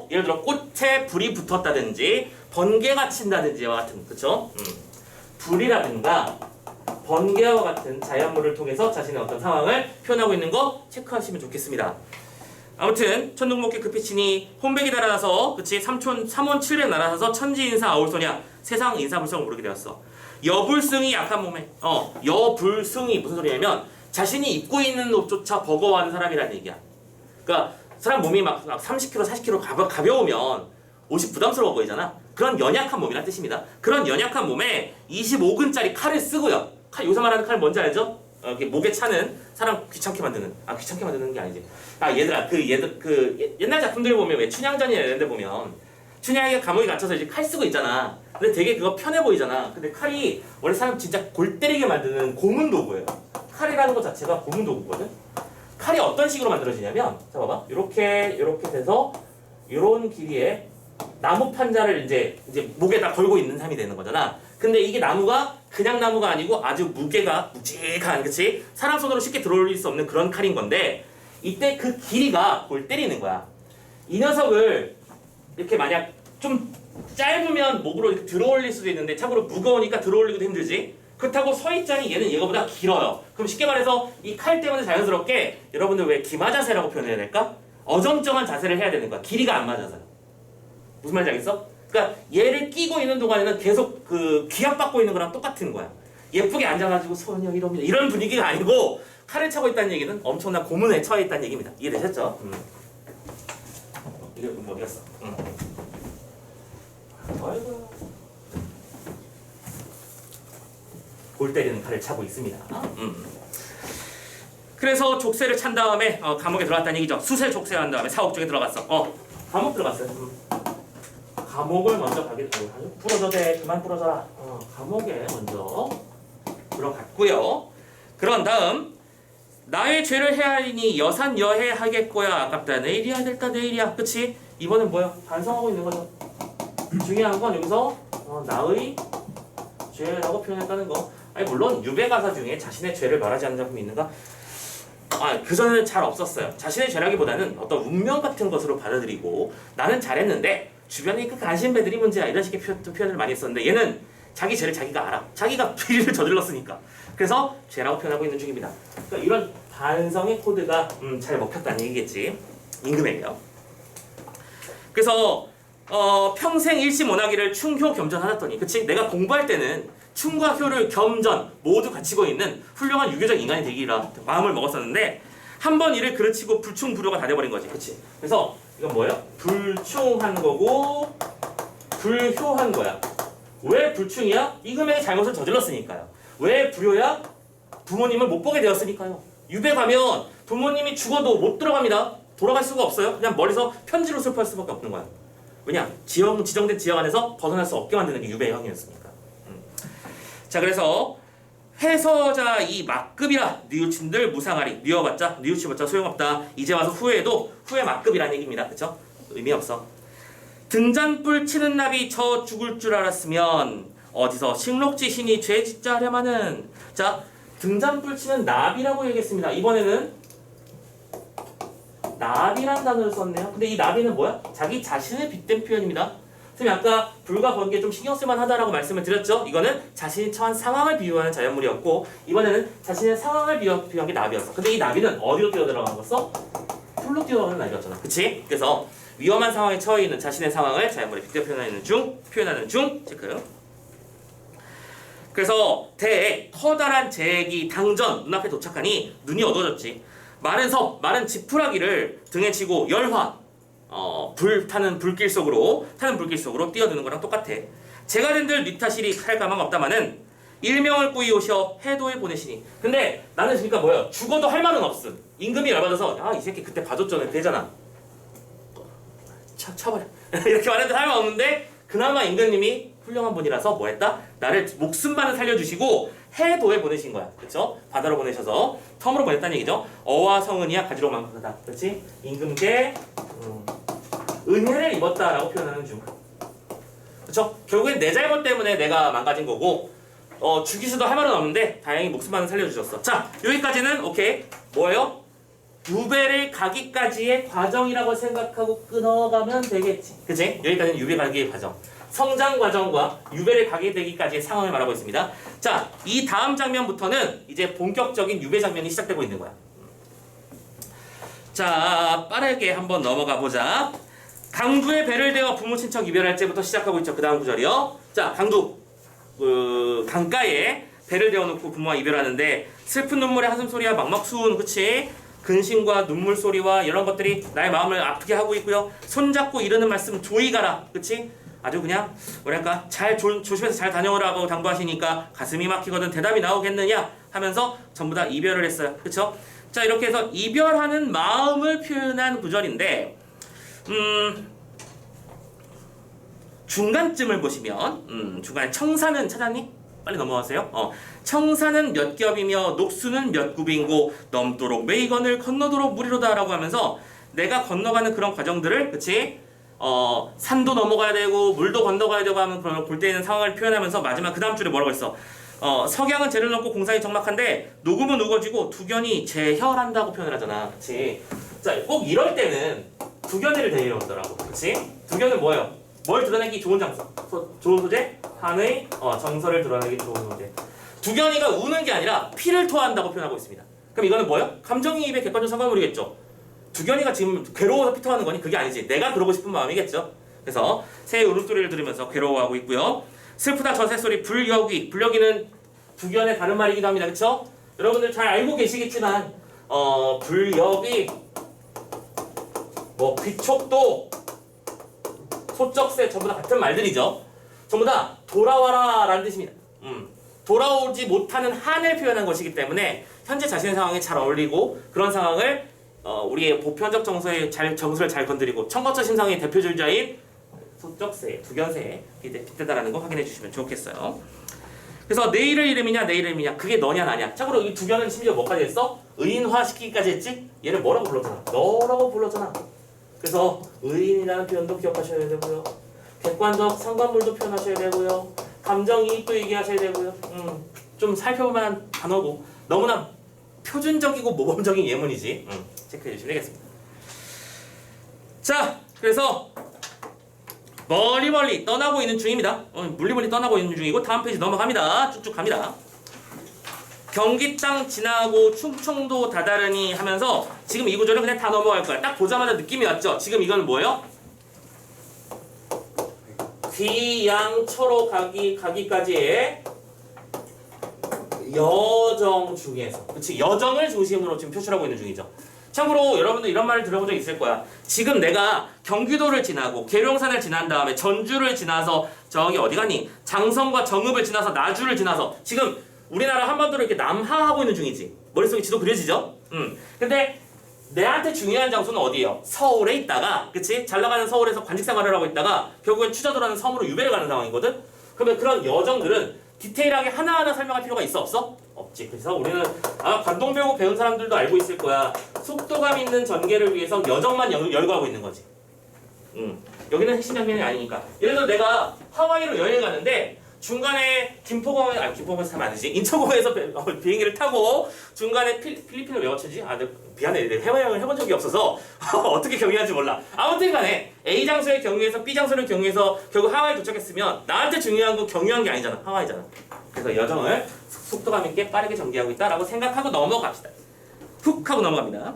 예를 들어 꽃에 불이 붙었다든지 번개가 친다든지와 같은, 그쵸? 불이라든가 번개와 같은 자연물을 통해서 자신의 어떤 상황을 표현하고 있는 거 체크하시면 좋겠습니다. 아무튼 천둥목기 급히치니 혼백이 달아나서, 그치? 삼원 700 날아서서 천지인사 아울소냐 세상 인사불성을 모르게 되었어. 여불승이 약한 몸에, 여불승이 무슨 소리냐면 자신이 입고 있는 옷조차 버거워하는 사람이라는 얘기야. 그러니까 사람 몸이 막 30kg, 40kg 가벼우면 옷이 부담스러워 보이잖아. 그런 연약한 몸이란 뜻입니다. 그런 연약한 몸에 25근짜리 칼을 쓰고요. 여기서 말하는 칼 뭔지 알죠? 이렇게 목에 차는 사람 귀찮게 만드는, 귀찮게 만드는 게 아니지. 얘들아, 옛날 작품들 보면 왜 춘향전이나 이런 데 보면 춘향이가 감옥에 갇혀서 이제 칼 쓰고 있잖아. 근데 되게 그거 편해 보이잖아. 근데 칼이 원래 사람 진짜 골 때리게 만드는 고문 도구예요. 칼이라는 것 자체가 고문 도구거든. 칼이 어떤 식으로 만들어지냐면, 자 봐봐, 이렇게 돼서 이런 길이에 나무 판자를 이제 목에다 걸고 있는 사람이 되는 거잖아. 근데 이게 나무가 그냥 나무가 아니고 아주 무게가 묵직한, 그치? 사람 손으로 쉽게 들어올릴 수 없는 그런 칼인 건데, 이때 그 길이가 골 때리는 거야. 이 녀석을 이렇게 만약 좀 짧으면 목으로 이렇게 들어올릴 수도 있는데, 참고로 무거우니까 들어올리기도 힘들지. 그렇다고 서 있자니 얘는 얘가보다 길어요. 그럼 쉽게 말해서 이 칼 때문에 자연스럽게 여러분들 왜 기마자세라고 표현해야 될까? 어정쩡한 자세를 해야 되는 거야. 길이가 안 맞아서요. 무슨 말인지 알겠어? 그러니까 얘를 끼고 있는 동안에는 계속 기압받고 있는 거랑 똑같은 거야. 예쁘게 앉아가지고 소녀 이런 분위기가 아니고, 칼을 차고 있다는 얘기는 엄청난 고문에 처해 있다는 얘기입니다. 이해되셨죠? 이게 어디 갔어? 아이고. 골 때리는 칼을 차고 있습니다. 그래서 족쇄를 찬 다음에 감옥에 들어갔다는 얘기죠. 수세 족쇄한 다음에 사옥 쪽에 들어갔어. 감옥 들어갔어요. 감옥을 먼저 가게 되고, 부러져 돼. 그만 부러져라. 감옥에 먼저 들어갔고요. 그런 다음 나의 죄를 헤아리니 여산 여해하겠고야. 아깝다. 내일이야 될다 내일이야. 그치? 이번엔 뭐야? 반성하고 있는 거죠. 중요한 건 여기서 나의 죄라고 표현했다는 거. 물론 유배 가사 중에 자신의 죄를 말하지 않는 작품이 있는가? 그전에는 잘 없었어요. 자신의 죄라기보다는 어떤 운명 같은 것으로 받아들이고, 나는 잘했는데 주변에 그 간신배들이 문제야, 이런 식의 표현을 많이 했었는데, 얘는 자기 죄를 자기가 알아. 자기가 비리를 저질렀으니까. 그래서 죄라고 표현하고 있는 중입니다. 그러니까 이런 반성의 코드가 잘 먹혔다는 얘기겠지. 임금에게요. 그래서 평생 일시모나기를 충효 겸전하셨더니, 그치? 내가 공부할 때는 충과 효를 겸전 모두 갖추고 있는 훌륭한 유교적 인간이 되기라 마음을 먹었었는데, 한번 이를 그르치고 불충불효가 다 돼버린 거지. 그치? 그래서 이건 뭐예요? 불충한 거고 불효한 거야. 왜 불충이야? 임금에게 잘못을 저질렀으니까요. 왜 불효야? 부모님을 못 보게 되었으니까요. 유배 가면 부모님이 죽어도 못 들어갑니다. 돌아갈 수가 없어요. 그냥 멀리서 편지로 슬퍼할 수밖에 없는 거야. 왜냐? 지정된 지역 안에서 벗어날 수 없게 만드는 게 유배의 형이었으니까. 자, 그래서 해서자 이 막급이라 뉘우친들 무상하리. 뉘우치봤자 소용없다. 이제 와서 후회해도 후회 막급이라는 얘기입니다. 그쵸? 의미 없어. 등잔불 치는 나비 저 죽을 줄 알았으면 어디서 식록지 신이 죄 짓자 하려마는. 자, 등잔불 치는 나비라고 얘기했습니다. 이번에는 나비란 단어를 썼네요. 근데 이 나비는 뭐야? 자기 자신을 빗댄 표현입니다. 선생님 아까 불과 번개 좀 신경 쓸만 하다라고 말씀을 드렸죠? 이거는 자신이 처한 상황을 비유하는 자연물이었고, 이번에는 자신의 상황을 비유한 게 나비였어. 근데 이 나비는 어디로 뛰어들어간 거였어? 풀로 뛰어가는 나비였잖아. 그치? 그래서 위험한 상황에 처해 있는 자신의 상황을 자연물에 빗대 표현하는 중 체크. 그래서 대에 커다란 제기 당전 눈앞에 도착하니 눈이 어두워졌지. 마른 지푸라기를 등에 지고 열화 타는 불길 속으로 뛰어드는 거랑 똑같아. 제가 된들 니타실이 칼 가망 없다마는 일명을 꾸이 오셔 해도에 보내시니. 근데 나는 그러니까 뭐야? 죽어도 할 말은 없음. 임금이 열받아서 이 새끼 그때 봐줬잖아 되잖아. 쳐버려. 이렇게 말해도 할 말 없는데 그나마 임금님이 훌륭한 분이라서 뭐 했다? 나를 목숨만을 살려주시고 해도에 보내신 거야. 그쵸? 바다로 보내셔서 텀으로 보냈다는 얘기죠. 어와 성은이야 가지로 만크다. 그렇지? 임금께 은혜를 입었다라고 표현하는 중. 그쵸? 결국엔 내 잘못 때문에 내가 망가진 거고 죽이셔도 할 말은 없는데 다행히 목숨만은 살려주셨어. 자, 여기까지는 오케이. 뭐예요? 유배를 가기까지의 과정이라고 생각하고 끊어가면 되겠지. 그치? 여기까지는 유배 가기의 과정. 성장 과정과 유배를 가게 되기까지의 상황을 말하고 있습니다. 자, 이 다음 장면부터는 이제 본격적인 유배 장면이 시작되고 있는 거야. 자, 빠르게 한번 넘어가 보자. 강두의 배를 대어 부모 친척 이별할 때부터 시작하고 있죠. 그 다음 구절이요. 자, 강두 강가에 배를 대어놓고 부모와 이별하는데 슬픈 눈물의 한숨소리와 막막수운, 그치? 근심과 눈물 소리와 이런 것들이 나의 마음을 아프게 하고 있고요. 손잡고 이르는 말씀 조이 가라, 그치? 아주 그냥 뭐랄까 조심해서 잘 다녀오라고 당부하시니까 가슴이 막히거든 대답이 나오겠느냐 하면서 전부 다 이별을 했어요. 그쵸? 자, 이렇게 해서 이별하는 마음을 표현한 구절인데 중간쯤을 보시면 중간에 청사는 찾았니? 빨리 넘어가세요. 청사는 몇 겹이며 녹수는 몇 굽인고 넘도록 매이건을 건너도록 무리로다 라고 하면서 내가 건너가는 그런 과정들을, 그치? 산도 넘어가야 되고 물도 건너가야 되고 하면 그런 볼 때 있는 상황을 표현하면서 마지막 그 다음 줄에 뭐라고 했어? 석양은 재를 넘고 공상이 적막한데 녹음은 우거지고 두견이 재혈한다고 표현을 하잖아. 그치? 자, 꼭 이럴 때는 두견이를 데려오더라고. 그치? 두견은 뭐예요? 뭘 드러내기 좋은 장소? 좋은 소재? 한의 정서를 드러내기 좋은 소재. 두견이가 우는 게 아니라 피를 토한다고 표현하고 있습니다. 그럼 이거는 뭐예요? 감정이입의 객관적 상관물이겠죠. 두견이가 지금 괴로워서 피 토하는 거니? 그게 아니지. 내가 그러고 싶은 마음이겠죠. 그래서 새의 울음소리를 들으면서 괴로워하고 있고요. 슬프다 저 새소리 불여기. 불여기는 두견의 다른 말이기도 합니다. 그쵸? 여러분들 잘 알고 계시겠지만 불여기, 뭐 귀촉도, 소쩍새 전부 다 같은 말들이죠. 전부 다 돌아와라 라는 뜻입니다. 돌아오지 못하는 한을 표현한 것이기 때문에 현재 자신의 상황에 잘 어울리고 그런 상황을 우리의 보편적 정서를 잘 건드리고 청거처 심상의 대표주자인 소쩍새, 두견새에 빗대다라는 거 확인해 주시면 좋겠어요. 그래서 내일의 이름이냐 내일의 이름이냐 그게 너냐 나냐. 참고로 이 두견은 심지어 뭐까지 했어? 의인화시키기까지 했지? 얘를 뭐라고 불렀잖아? 너라고 불렀잖아. 그래서 의인이라는 표현도 기억하셔야 되고요. 객관적 상관물도 표현하셔야 되고요. 감정이입도 얘기하셔야 되고요. 좀 살펴볼 만한 단어고 너무나 표준적이고 모범적인 예문이지. 체크해 주시면 되겠습니다. 자, 그래서 멀리 떠나고 있는 중입니다. 멀리 떠나고 있는 중이고 다음 페이지 넘어갑니다. 쭉쭉 갑니다. 경기 땅 지나고 충청도 다다르니 하면서 지금 이 구절은 그냥 다 넘어갈 거야. 딱 보자마자 느낌이 왔죠? 지금 이건 뭐예요? 귀양초로 가기까지의 여정 중에서, 그치? 여정을 중심으로 지금 표출하고 있는 중이죠. 참고로 여러분들 이런 말을 들어본 적 있을 거야. 지금 내가 경기도를 지나고 계룡산을 지난 다음에 전주를 지나서 저기 어디 가니? 장성과 정읍을 지나서 나주를 지나서 지금 우리나라 한반도를 이렇게 남하하고 있는 중이지. 머릿속에 지도 그려지죠? 근데 내한테 중요한 장소는 어디예요? 서울에 있다가, 그치? 잘 나가는 서울에서 관직 생활을 하고 있다가 결국엔 추자도라는 섬으로 유배를 가는 상황이거든? 그러면 그런 여정들은 디테일하게 하나하나 설명할 필요가 있어 없어? 없지. 그래서 우리는 아마 관동배우 배운 사람들도 알고 있을 거야. 속도감 있는 전개를 위해서 여정만 열거하고 있는 거지. 여기는 핵심 장면이 아니니까. 예를 들어 내가 하와이로 여행 가는데 중간에 김포공에서 타면 안 되지. 인천공에서 비행기를 타고 중간에 필리핀을 왜 맞추지? 미안해. 내가 해외여행을 해본 적이 없어서 어떻게 경유하는지 몰라. 아무튼 간에 A 장소의 경유에서 B 장소를 경유해서 결국 하와이에 도착했으면 나한테 중요한 건 경유한 게 아니잖아. 하와이잖아. 그래서 여정을 속도감 있게 빠르게 전개하고 있다라고 생각하고 넘어갑시다. 훅 하고 넘어갑니다.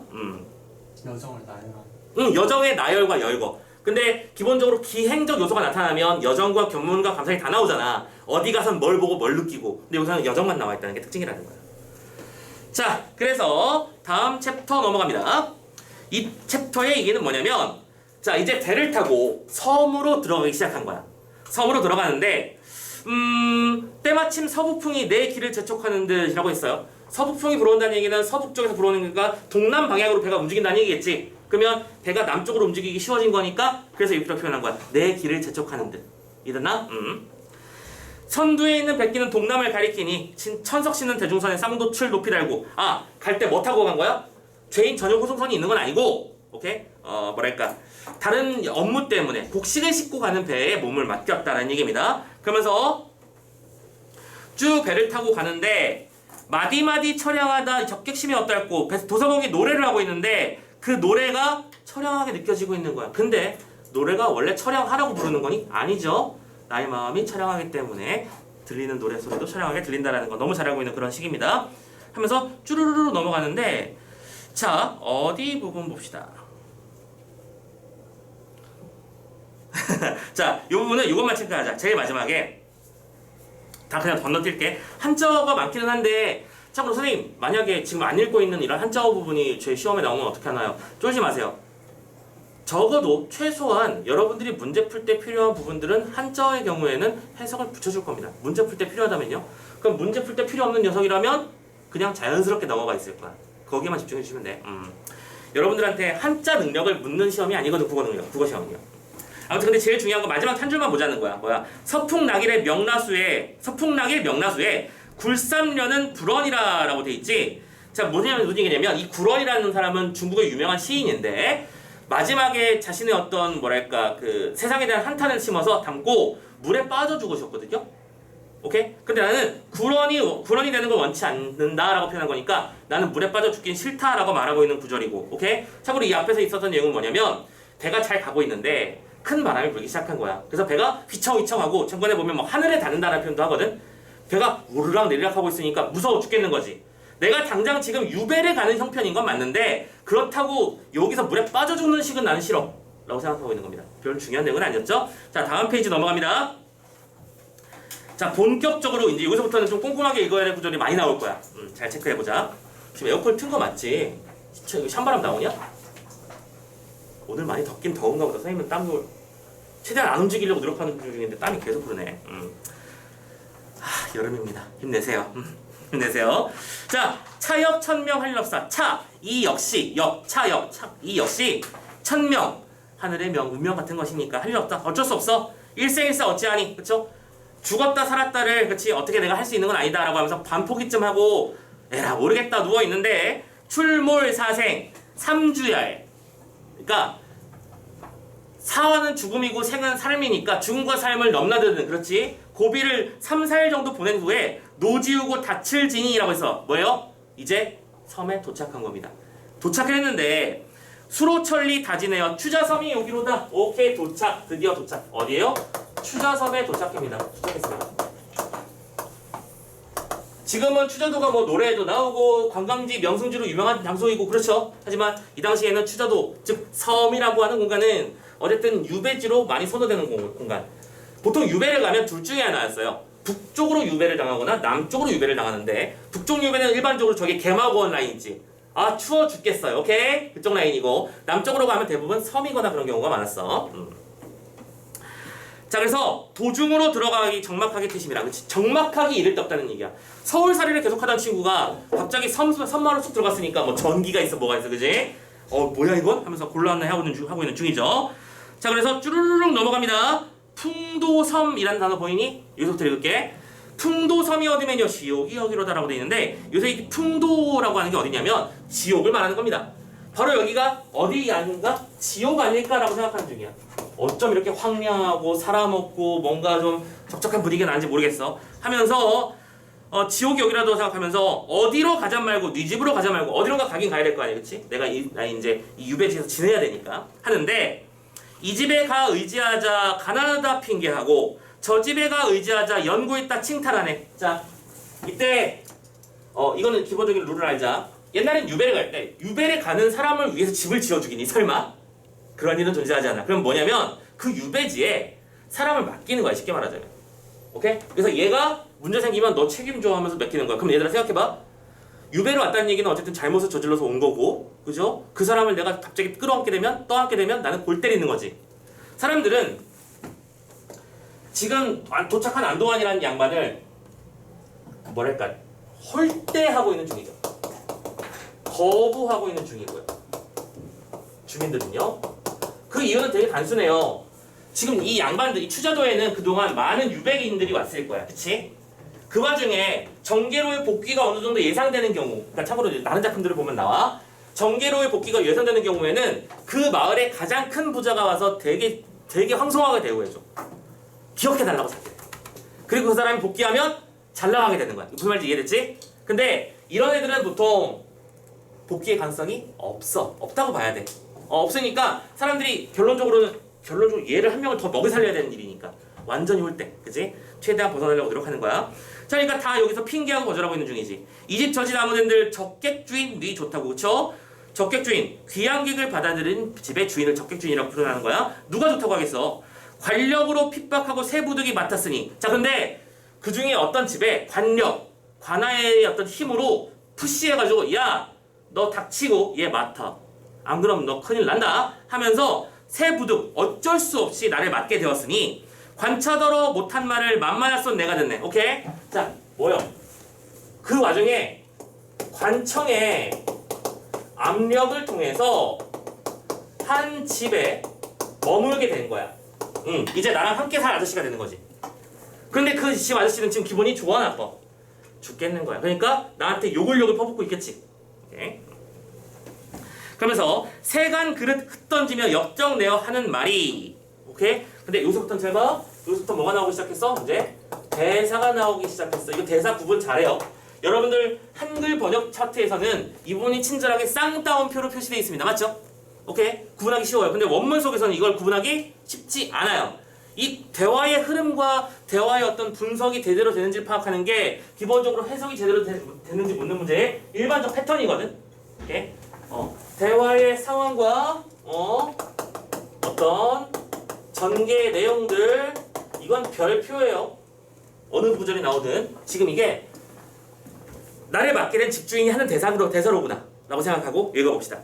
여정을 나열한. 여정의 나열과 열거. 근데 기본적으로 기행적 요소가 나타나면 여정과 견문과 감상이 다 나오잖아. 어디 가선 뭘 보고 뭘 느끼고. 근데 여기서는 여정만 나와 있다는 게 특징이라는 거야. 자, 그래서 다음 챕터 넘어갑니다. 이 챕터의 얘기는 뭐냐면, 자, 이제 배를 타고 섬으로 들어가기 시작한 거야. 섬으로 들어가는데 때마침 서북풍이 내 길을 재촉하는 듯이라고 했어요. 서북풍이 불어온다는 얘기는 서북 쪽에서 불어오는 거니까 동남 방향으로 배가 움직인다는 얘기겠지. 그러면 배가 남쪽으로 움직이기 쉬워진 거니까 그래서 이렇게 표현한 거야. 내 길을 재촉하는 듯. 이랬나? 선두에 있는 백기는 동남을 가리키니 천석씨는 대중선에 쌍도출 높이 달고 갈 때 뭐 타고 간 거야? 죄인 전용 호송선이 있는 건 아니고 오케이? 뭐랄까 다른 업무 때문에 곡식을 싣고 가는 배에 몸을 맡겼다는 얘기입니다. 그러면서 쭉 배를 타고 가는데 마디마디 처량하다 적객심이 어떨고 도서공이 노래를 하고 있는데 그 노래가 처량하게 느껴지고 있는 거야. 근데 노래가 원래 처량하라고 부르는 거니? 아니죠. 나의 마음이 처량하기 때문에 들리는 노래 소리도 처량하게 들린다는 거 너무 잘 알고 있는 그런 식입니다. 하면서 쭈루루루 넘어가는데 자 어디 부분 봅시다. 자, 이 부분은 이것만 체크하자. 제일 마지막에 다 그냥 건너뛸게. 한자어가 많기는 한데 참고로 선생님 만약에 지금 안 읽고 있는 이런 한자어 부분이 제 시험에 나오면 어떻게 하나요? 쫄지 마세요. 적어도 최소한 여러분들이 문제 풀 때 필요한 부분들은 한자어의 경우에는 해석을 붙여줄 겁니다. 문제 풀 때 필요하다면요? 그럼 문제 풀 때 필요 없는 녀석이라면 그냥 자연스럽게 넘어가 있을 거야. 거기에만 집중해 주시면 돼. 여러분들한테 한자 능력을 묻는 시험이 아니거든. 국어 시험은요. 아무튼 근데 제일 중요한 건 마지막 한 줄만 보자는 거야. 서풍락일 명나수에 굴삼려는 불언이라라고 돼 있지. 자, 무슨 얘기냐면 이 굴언이라는 사람은 중국의 유명한 시인인데 마지막에 자신의 어떤 뭐랄까 그 세상에 대한 한탄을 심어서 담고 물에 빠져 죽으셨거든요. 오케이? 근데 나는 굴언이 되는 걸 원치 않는다라고 표현한 거니까 나는 물에 빠져 죽긴 싫다라고 말하고 있는 구절이고, 오케이? 참고로 이 앞에서 있었던 내용은 뭐냐면 배가 잘 가고 있는데 큰 바람이 불기 시작한 거야. 그래서 배가 휘청휘청하고 전번에 보면 뭐 하늘에 닿는다는 표현도 하거든. 배가 오르락 내리락 하고 있으니까 무서워 죽겠는 거지. 내가 당장 지금 유배를 가는 형편인 건 맞는데 그렇다고 여기서 물에 빠져 죽는 식은 나는 싫어 라고 생각하고 있는 겁니다. 별 중요한 내용은 아니었죠. 자, 다음 페이지 넘어갑니다. 자, 본격적으로 이제 여기서부터는 좀 꼼꼼하게 읽어야 될 구절이 많이 나올 거야. 잘 체크해보자. 지금 에어컨 튼 거 맞지? 여기 찬바람 나오냐? 오늘 많이 덥긴 더운가 보다. 선생님은 땀을 최대한 안 움직이려고 노력하는 중인데 땀이 계속 흐르네. 여름입니다. 힘내세요. 힘내세요. 자, 차역 천명 한일업사. 이 역시 천명 하늘의 명 운명 같은 것이니까 한일없다. 어쩔 수 없어. 일생일사 어찌하니, 그쵸? 죽었다 살았다를 그치 어떻게 내가 할 수 있는 건 아니다라고 하면서 반포기쯤 하고 에라 모르겠다 누워 있는데 출몰사생 삼주야에. 그러니까 사화는 죽음이고 생은 삶이니까 죽음과 삶을 넘나드는 그렇지 고비를 3, 4일 정도 보낸 후에 노지우고 다칠지니라고 해서 뭐예요? 이제 섬에 도착한 겁니다. 도착을 했는데 수로천리 다지내어 추자섬이 여기로다. 오케이 도착. 드디어 도착. 어디에요? 추자섬에 도착합니다. 도착했습니다. 지금은 추자도가 뭐 노래에도 나오고 관광지 명승지로 유명한 장소이고 그렇죠. 하지만 이 당시에는 추자도 즉 섬이라고 하는 공간은 어쨌든 유배지로 많이 선호되는 공간. 보통 유배를 가면 둘 중에 하나였어요. 북쪽으로 유배를 당하거나 남쪽으로 유배를 당하는데 북쪽 유배는 일반적으로 저기 개마고원 라인 있지. 추워 죽겠어요. 오케이? 그쪽 라인이고 남쪽으로 가면 대부분 섬이거나 그런 경우가 많았어. 자, 그래서 도중으로 들어가기 적막하게 트심이라. 그치? 적막하기 이를 데 없다는 얘기야. 서울살이를 계속하던 친구가 갑자기 섬마을로 쑥 들어갔으니까 뭐 전기가 있어 뭐가 있어 그지? 뭐야 이건? 하면서 곤란해 하고 있는 중이죠. 자, 그래서 쭈르르륵 넘어갑니다. 풍도섬이라는 단어 보이니? 여기서부터 읽을게. 풍도섬이 어디면요 지옥이 여기로다라고 되어 있는데 요새 이 풍도라고 하는 게 어디냐면 지옥을 말하는 겁니다. 바로 여기가 어디 아닌가? 지옥 아닐까라고 생각하는 중이야. 어쩜 이렇게 황량하고 사람 없고 뭔가 좀 적적한 분위기가 나는지 모르겠어 하면서 지옥이 여기라도 생각하면서 어디로 가자 말고 네 집으로 가자 말고 어디론가 가긴 가야 될 거 아니야, 그치? 내가 이제 이 유배지에서 지내야 되니까 하는데 이 집에 가 의지하자 가난하다 핑계하고 저 집에 가 의지하자 연구했다 칭탈하네. 자, 이때 이거는 기본적인 룰을 알자. 옛날엔 유배를 갈 때 유배를 가는 사람을 위해서 집을 지어주기니 설마? 그런 일은 존재하지 않아. 그럼 뭐냐면 그 유배지에 사람을 맡기는 거야, 쉽게 말하자면. 오케이? 그래서 얘가 문제 생기면 너 책임져 하면서 맡기는 거야. 그럼 얘들아 생각해봐. 유배로 왔다는 얘기는 어쨌든 잘못을 저질러서 온 거고, 그죠? 그 사람을 내가 갑자기 끌어안게 되면, 떠안게 되면 나는 골 때리는 거지. 사람들은 지금 도착한 안동환이라는 양반을 뭐랄까 홀대하고 있는 중이죠. 거부하고 있는 중이고요. 주민들은요. 그 이유는 되게 단순해요. 지금 이 양반들, 이 추자도에는 그동안 많은 유백인들이 왔을 거야. 그치? 그 와중에 정계로의 복귀가 어느 정도 예상되는 경우, 그러니까 참고로 다른 작품들을 보면 나와. 정계로의 복귀가 예상되는 경우에는 그 마을에 가장 큰 부자가 와서 되게 황송하게 대우해줘. 기억해달라고 사대. 그리고 그 사람이 복귀하면 잘 나가게 되는 거야. 무슨 말인지 이해됐지? 근데 이런 애들은 보통 복귀의 가능성이 없다고 봐야 돼. 없으니까 사람들이 결론적으로 얘를 한 명을 더 먹여 살려야 되는 일이니까 완전히 홀대, 그지? 최대한 벗어나려고 노력하는 거야. 자, 그러니까 다 여기서 핑계하고 거절하고 있는 중이지. 이 집 저 집 아무든들 적객주인 네 좋다고, 그쵸? 적객주인, 귀양객을 받아들인 집의 주인을 적객주인이라고 표현하는 거야. 누가 좋다고 하겠어? 관력으로 핍박하고 세부득이 맡았으니. 자, 근데 그 중에 어떤 집에 관아의 어떤 힘으로 푸시해가지고, 야, 너 닥치고 얘 맡아. 안 그러면 너 큰일 난다 하면서 세부득 어쩔 수 없이 나를 맡게 되었으니 관차더러 못한 말을 만만할 쏜 내가 듣네. 오케이? 자, 뭐요? 그 와중에 관청의 압력을 통해서 한 집에 머물게 된 거야. 이제 나랑 함께 살 아저씨가 되는 거지. 그런데 그 집 아저씨는 지금 기분이 좋아 나빠? 죽겠는 거야. 그러니까 나한테 욕을 퍼붓고 있겠지. 오케이? 그러면서 세간 그릇 흩던지며 역정내어 하는 말이, 오케이? 근데 여기서부터는 잘 봐. 여기서부터 뭐가 나오기 시작했어? 이제 대사가 나오기 시작했어. 이거 대사 구분 잘해요. 여러분들 한글 번역 차트에서는 이 부분이 친절하게 쌍따옴표로 표시되어 있습니다. 맞죠? 오케이? 구분하기 쉬워요. 근데 원문 속에서는 이걸 구분하기 쉽지 않아요. 이 대화의 흐름과 대화의 어떤 분석이 제대로 되는지를 파악하는 게 기본적으로 해석이 제대로 되는지 묻는 문제의 일반적 패턴이거든. 오케이? 대화의 상황과 어떤 전개 내용들, 이건 별표예요. 어느 구절이 나오든. 지금 이게 나를 맡게 된 집주인이 하는 대사로구나 라고 생각하고 읽어봅시다.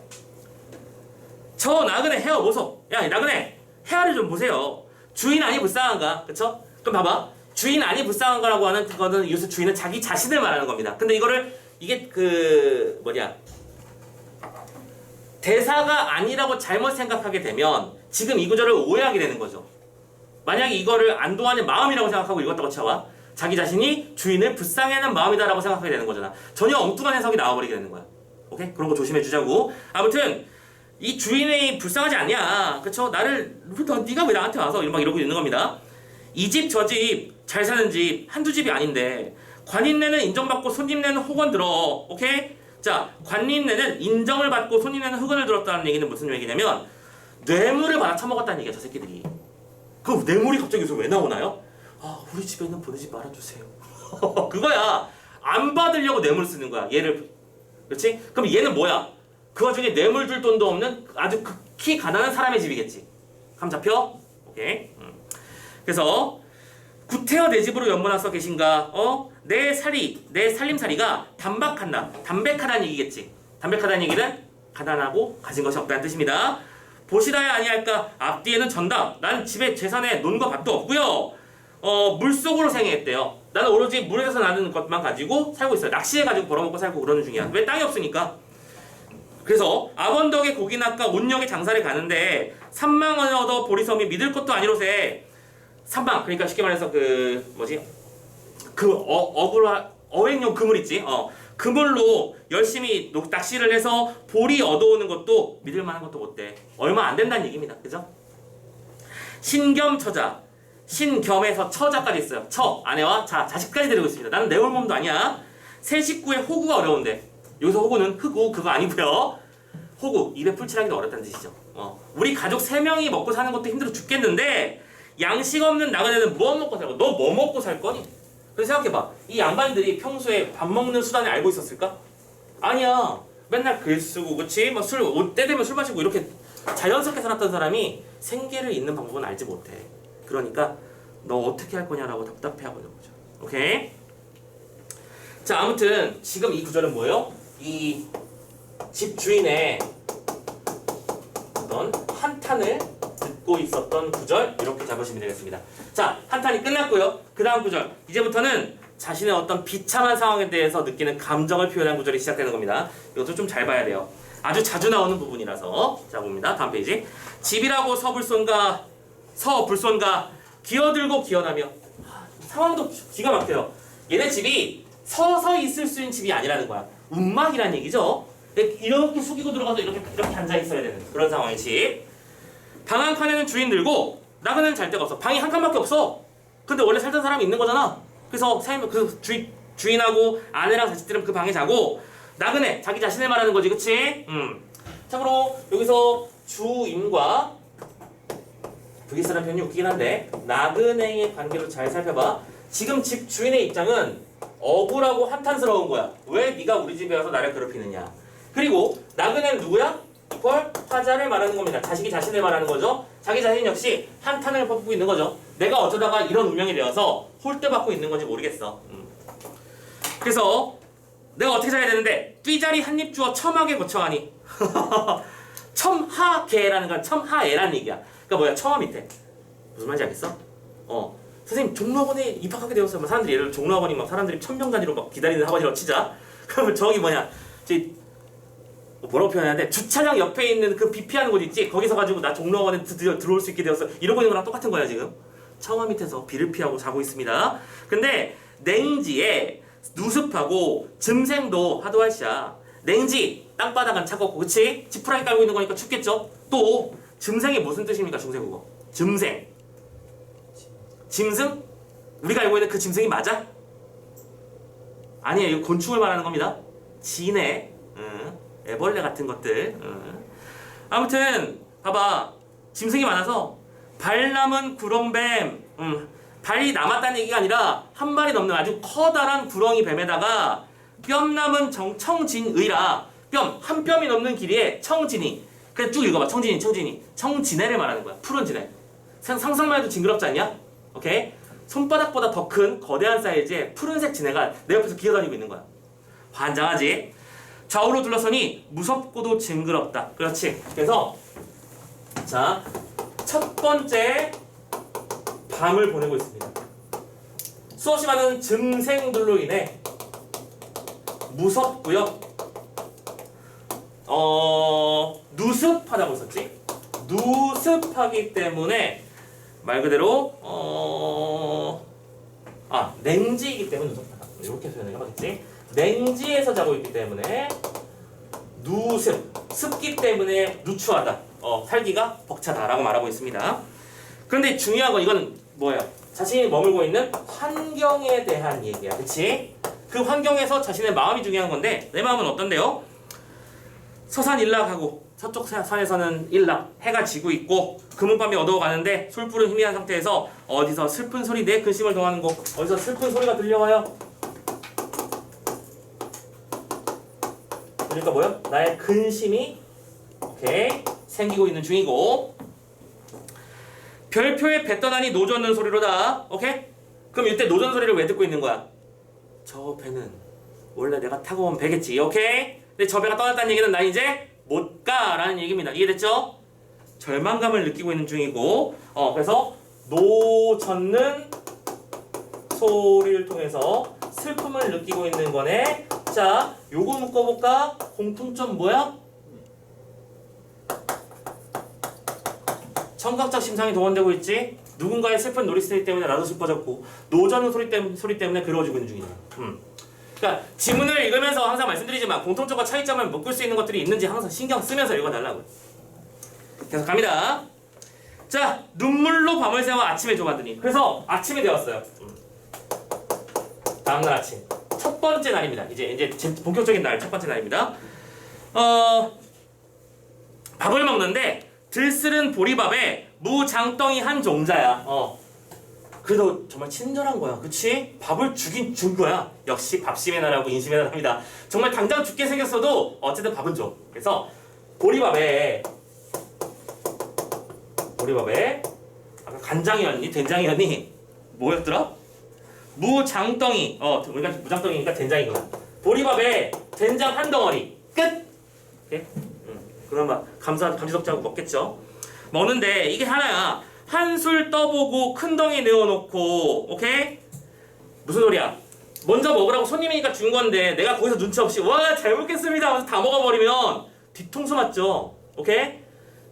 저 나그네 헤어 보소. 야, 나그네 헤아를 좀 보세요. 주인 아니 불쌍한가? 그쵸? 그럼 봐봐. 주인 아니 불쌍한가라고 하는 그거는 이것을 주인은 자기 자신을 말하는 겁니다. 근데 이게 대사가 아니라고 잘못 생각하게 되면 지금 이 구절을 오해하게 되는 거죠. 만약에 이거를 안도하는 마음이라고 생각하고 읽었다고 쳐봐. 자기 자신이 주인을 불쌍해하는 마음이다라고 생각하게 되는 거잖아. 전혀 엉뚱한 해석이 나와버리게 되는 거야. 오케이? 그런 거 조심해 주자고. 아무튼 이 주인이 불쌍하지 않냐? 그쵸? 네가 왜 나한테 와서 막 이러고 있는 겁니다. 이 집 저 집 잘 사는 집 한두 집이 아닌데 관인네는 인정받고 손님네는 호건 들어. 오케이? 자, 관인네는 인정을 받고 손님네는 흑언을 들었다는 얘기는 무슨 얘기냐면 뇌물을 받아 처먹었다는 얘기야, 저 새끼들이. 그럼 뇌물이 갑자기 여기서 왜 나오나요? 아, 우리 집에는 보내지 말아주세요. 그거야. 안 받으려고 뇌물 쓰는 거야. 얘를. 그렇지? 그럼 얘는 뭐야? 그 와중에 뇌물 줄 돈도 없는 아주 극히 가난한 사람의 집이겠지. 감 잡혀? 오케이. 그래서 구태여 내 집으로 연문하서 계신가? 내 살림살이가 담백하다는 얘기겠지. 담백하다는 얘기는 가난하고 가진 것이 없다는 뜻입니다. 보시다야 아니할까? 앞뒤에는 전담. 난 집에 재산에 논과 밭도 없고요. 물속으로 생애했대요. 나는 오로지 물에서 나는 것만 가지고 살고 있어요. 낚시해가지고 벌어먹고 살고 그러는 중이야. 왜? 땅이 없으니까. 그래서 아번덕의 고기낚아 온역에 장사를 가는데 3만원 얻어 보리섬이 믿을 것도 아니로세. 3만, 그러니까 쉽게 말해서 어획용 그물 있지? 그물로 열심히 낚시를 해서 보리 얻어오는 것도 믿을 만한 것도 못돼. 얼마 안 된다는 얘기입니다. 그죠? 신겸처자. 신겸에서 처자까지 있어요. 아내와 자식까지 데리고 있습니다. 나는 내 홀몸도 아니야. 새 식구의 호구가 어려운데. 여기서 호구는 흑우 그거 아니고요. 호구, 입에 풀칠하기도 어렵다는 뜻이죠. 우리 가족 3명이 먹고 사는 것도 힘들어 죽겠는데 양식 없는 나그네는 뭐 먹고 살고? 너 뭐 먹고 살 거니? 그래서 생각해봐. 이 양반들이 평소에 밥 먹는 수단을 알고 있었을까? 아니야. 맨날 글 쓰고, 그치? 때 되면 술 마시고 이렇게 자연스럽게 살았던 사람이 생계를 잇는 방법은 알지 못해. 그러니까 너 어떻게 할 거냐라고 답답해하고 있는 거죠. 오케이? 자, 아무튼 지금 이 구절은 뭐예요? 이 집 주인의 어떤 한탄을 듣고 있었던 구절, 이렇게 잡으시면 되겠습니다. 자, 한탄이 끝났고요. 그 다음 구절, 이제부터는 자신의 어떤 비참한 상황에 대해서 느끼는 감정을 표현한 구절이 시작되는 겁니다. 이것도 좀 잘 봐야 돼요. 아주 자주 나오는 부분이라서. 자, 봅니다. 다음 페이지. 집이라고 서불손가 서불손가 기어들고 기어나며. 상황도 기가 막혀요. 얘네 집이 서서 있을 수 있는 집이 아니라는 거야. 움막이라는 얘기죠. 이렇게 숙이고 들어가서 이렇게 앉아 있어야 되는 그런 상황의 집. 방 한 칸에는 주인 들고 나그네는 잘 데가 없어. 방이 한 칸밖에 없어. 근데 원래 살던 사람이 있는 거잖아. 그래서 그 주인하고 아내랑 자식들은 그 방에 자고 나그네 자기 자신을 말하는 거지, 그치? 참고로 여기서 주인과 부기사라는 표현이 웃기긴 한데 나그네의 관계로 잘 살펴봐. 지금 집 주인의 입장은 억울하고 한탄스러운 거야. 왜 네가 우리 집에 와서 나를 괴롭히느냐. 그리고 나그네는 누구야? 이퀄 타자를 말하는 겁니다. 자식이 자신을 말하는 거죠. 자기 자신 역시 한탄을 퍼붓고 있는 거죠. 내가 어쩌다가 이런 운명이 되어서 홀대받고 있는 건지 모르겠어. 그래서 내가 어떻게 살아야 되는데 띠자리 한 입 주어 첨하게 거쳐가니 첨하계라는 건 첨하애라는 얘기야. 그러니까 뭐야, 첨하 밑에. 무슨 말인지 알겠어? 선생님 종로학원에 입학하게 되었어요. 막 사람들이 예를 들어 종로학원이 막 사람들이 1000명 단위로 막 기다리는 학원이라고 치자. 그러면 저기 뭐냐, 뭐라고 표현해야 돼? 주차장 옆에 있는 그 비피하는 곳 있지? 거기서 가지고 나 종로학원에 드디어 들어올 수 있게 되었어. 이러고 있는 거랑 똑같은 거야 지금. 첨화 밑에서 비를 피하고 자고 있습니다. 근데 냉지에 누습하고 짐생도 하도할시야. 냉지, 땅바닥은 차갑고, 그치? 지푸라기 깔고 있는 거니까 춥겠죠? 또 짐생이 무슨 뜻입니까? 중세국어. 짐생. 짐승? 우리가 알고 있는 그 짐승이 맞아? 아니에요. 이거 곤충을 말하는 겁니다. 진해, 애벌레 같은 것들. 아무튼 봐봐. 짐승이 많아서 발 남은 구렁뱀, 발이 남았다는 얘기가 아니라 한 마리 넘는 아주 커다란 구렁이 뱀에다가 뼘 남은 청진의라. 뼘, 한 뼘이 넘는 길이에 청진이. 그냥 쭉 읽어봐. 청진애를 말하는 거야. 푸른 진해. 상상만 해도 징그럽지 않냐? 오케이? 손바닥보다 더 큰 거대한 사이즈의 푸른색 진해가 내 옆에서 기어다니고 있는 거야. 환장하지? 좌우로 둘러서니 무섭고도 징그럽다. 그렇지. 그래서 자, 첫 번째 밤을 보내고 있습니다. 수없이 많은 짐승들로 인해 무섭고요. 누습하다고 썼지? 누습하기 때문에 말 그대로 냉지이기 때문에 누습하다. 이렇게 표현을 해봐겠지? 냉지에서 자고 있기 때문에 누습, 습기 때문에 누추하다. 살기가 벅차다라고 말하고 있습니다. 그런데 중요한 건 이건 뭐예요? 자신이 머물고 있는 환경에 대한 얘기야. 그치? 그 환경에서 자신의 마음이 중요한 건데 내 마음은 어떤데요? 서산일락하고 서쪽 산에서는 일락, 해가 지고 있고 금은밤이 어두워가는데 술불은 희미한 상태에서 어디서 슬픈 소리, 내 근심을 더하는 곳, 어디서 슬픈 소리가 들려와요? 그러니까 뭐야? 나의 근심이 오케이 생기고 있는 중이고, 별표에 배 떠나니 노젓는 소리로다. 오케이? 그럼 이때 노젓는 소리를 왜 듣고 있는 거야? 저 배는 원래 내가 타고 온 배겠지. 오케이? 근데 저 배가 떠났다는 얘기는 나 이제 못 가라는 얘기입니다. 이해됐죠? 절망감을 느끼고 있는 중이고, 그래서 노젓는 소리를 통해서 슬픔을 느끼고 있는 거네. 자, 요거 묶어볼까? 공통점 뭐야? 청각적 심상이 동원되고 있지. 누군가의 슬픈 노랫소리 때문에 나도 슬퍼졌고, 노젓는 소리 때문에 괴로워지고 있는 중이야. 그러니까 지문을 읽으면서 항상 말씀드리지만 공통점과 차이점을 묶을 수 있는 것들이 있는지 항상 신경 쓰면서 읽어달라고요. 계속 갑니다. 자, 눈물로 밤을 새워 아침에 조만드니. 그래서 아침이 되었어요. 다음날 아침 첫 번째 날입니다. 이제 본격적인 날 첫 번째 날입니다. 밥을 먹는데 들쓰른 보리밥에 무장덩이 한 종자야. 그래도 정말 친절한 거야. 그치? 밥을 준 거야. 역시 밥심의 나라고 인심의 나라입니다. 정말 당장 죽게 생겼어도 어쨌든 밥은 줘. 그래서 보리밥에 아까 간장이었니? 된장이었니? 뭐였더라? 무장덩이. 우리가 무장덩이니까 된장이구나. 보리밥에 된장 한 덩어리. 끝! 오케이? 그럼 막 감지덕지하고 먹겠죠. 먹는데 이게 하나야. 한술 떠보고 큰 덩이 내어놓고, 오케이? 무슨 소리야? 먼저 먹으라고 손님이니까 준 건데 내가 거기서 눈치 없이 와 잘 먹겠습니다 하면서 다 먹어버리면 뒤통수 맞죠? 오케이?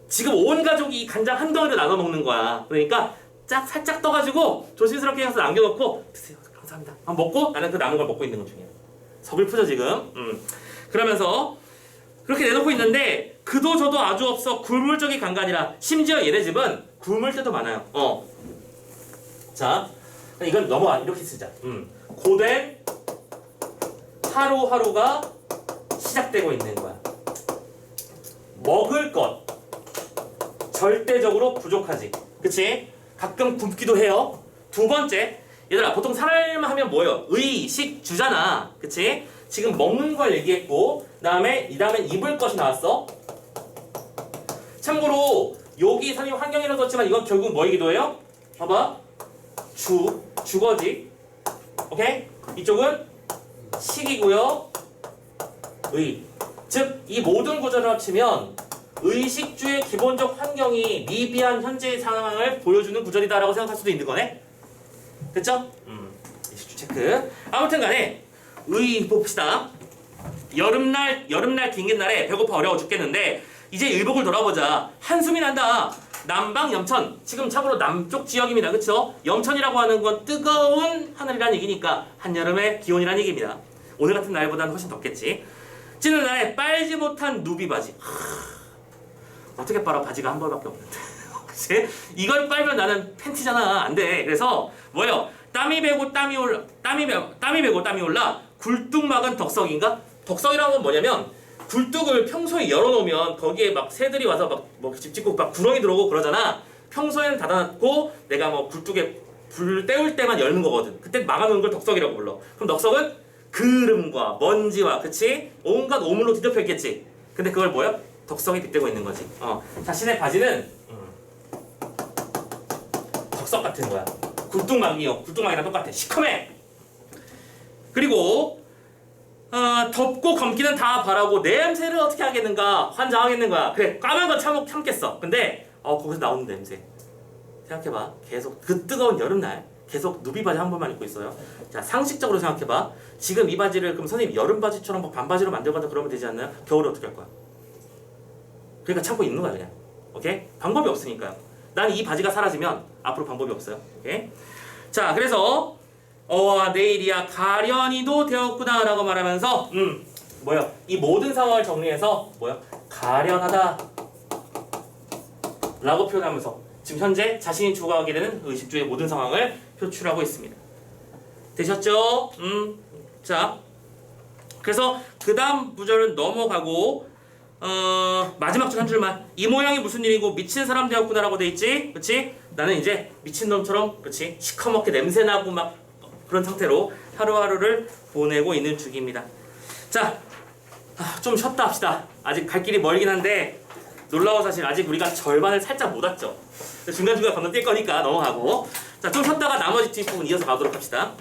지금 온 가족이 이 간장 한 덩이를 나눠 먹는 거야. 그러니까 살짝 떠가지고 조심스럽게 해서 남겨놓고 드세요. 감사합니다. 먹고 나는 그 남은 걸 먹고 있는 것 중이야. 서글프죠 지금. 그러면서 그렇게 내놓고 있는데 그도 저도 아주 없어 굶을 적이 간간이라. 심지어 얘네 집은 굶을 때도 많아요. 자, 이건 넘어가. 이렇게 쓰자. 고된 하루하루가 시작되고 있는 거야. 먹을 것 절대적으로 부족하지. 그치? 가끔 굶기도 해요. 두 번째, 얘들아 보통 사람 하면 뭐예요? 의식주잖아. 그치? 지금 먹는 걸 얘기했고 이 다음에 입을 것이 나왔어. 참고로 여기 선생님 환경이라고 썼지만 이건 결국 뭐이기도 해요? 봐봐. 주거지. 오케이? 이쪽은 식이고요. 즉 이 모든 구조를 합치면 의식주의 기본적 환경이 미비한 현재의 상황을 보여주는 구절이다라고 생각할 수도 있는 거네. 됐죠? 의식주 체크. 아무튼 간에 봅시다. 여름날 긴 날에 배고파 어려워 죽겠는데 이제 일복을 돌아보자. 한숨이 난다. 남방 염천. 지금 참고로 남쪽 지역입니다. 그쵸? 염천이라고 하는 건 뜨거운 하늘이란 얘기니까 한여름의 기온이란 얘기입니다. 오늘 같은 날보다는 훨씬 덥겠지. 찌는 날에 빨지 못한 누비 바지. 어떻게 빨아? 바지가 한 벌밖에 없는데. 그치? 이걸 빨면 나는 팬티잖아. 안 돼. 그래서 뭐예요? 땀이 배고 땀이 올라 굴뚝막은 덕석인가? 덕석이라는 건 뭐냐면 굴뚝을 평소에 열어놓으면 거기에 막 새들이 와서 집 짓고 막 구렁이 들어오고 그러잖아. 평소에는 닫아놨고 내가 뭐 굴뚝에 불 때울 때만 열는 거거든. 그때 막아놓은 걸 덕석이라고 불러. 그럼 덕석은 그름과 먼지와 그치? 온갖 오물로 뒤덮여 있겠지. 근데 그걸 뭐야? 덕석이 빗대고 있는 거지. 자신의 바지는 덕석 같은 거야. 굴뚝막이요. 굴뚝막이랑 똑같아. 시커매. 그리고 덥고 검기는 다 바라고 냄새를 어떻게 하겠는가 환장하겠는가. 그래 까만 건 참겠어. 근데 거기서 나오는 냄새 생각해봐. 계속 그 뜨거운 여름날 계속 누비 바지 한 번만 입고 있어요. 자 상식적으로 생각해봐. 지금 이 바지를 그럼 선생님 여름 바지처럼 뭐 반바지로 만들거나 그러면 되지 않나요? 겨울에 어떻게 할 거야? 그러니까 참고 입는 거야 그냥. 오케이? 방법이 없으니까요. 난 이 바지가 사라지면 앞으로 방법이 없어요. 오케이? 자 그래서 내일이야 가련이도 되었구나 라고 말하면서 뭐야? 이 모든 상황을 정리해서 뭐야? 가련하다 라고 표현하면서 지금 현재 자신이 주관하게 되는 의식주의 모든 상황을 표출하고 있습니다. 되셨죠? 자 그래서 그 다음 구절은 넘어가고 마지막 줄 한 줄만. 이 모양이 무슨 일이고 미친 사람 되었구나 라고 돼 있지. 그치? 나는 이제 미친놈처럼 그치? 시커멓게 냄새나고 막 그런 상태로 하루하루를 보내고 있는 중입니다. 자, 좀 쉬었다 합시다. 아직 갈 길이 멀긴 한데 놀라운 사실 아직 우리가 절반을 살짝 못 왔죠. 중간중간 건너뛸 거니까 넘어가고 자, 좀 쉬었다가 나머지 뒷부분 이어서 가도록 합시다.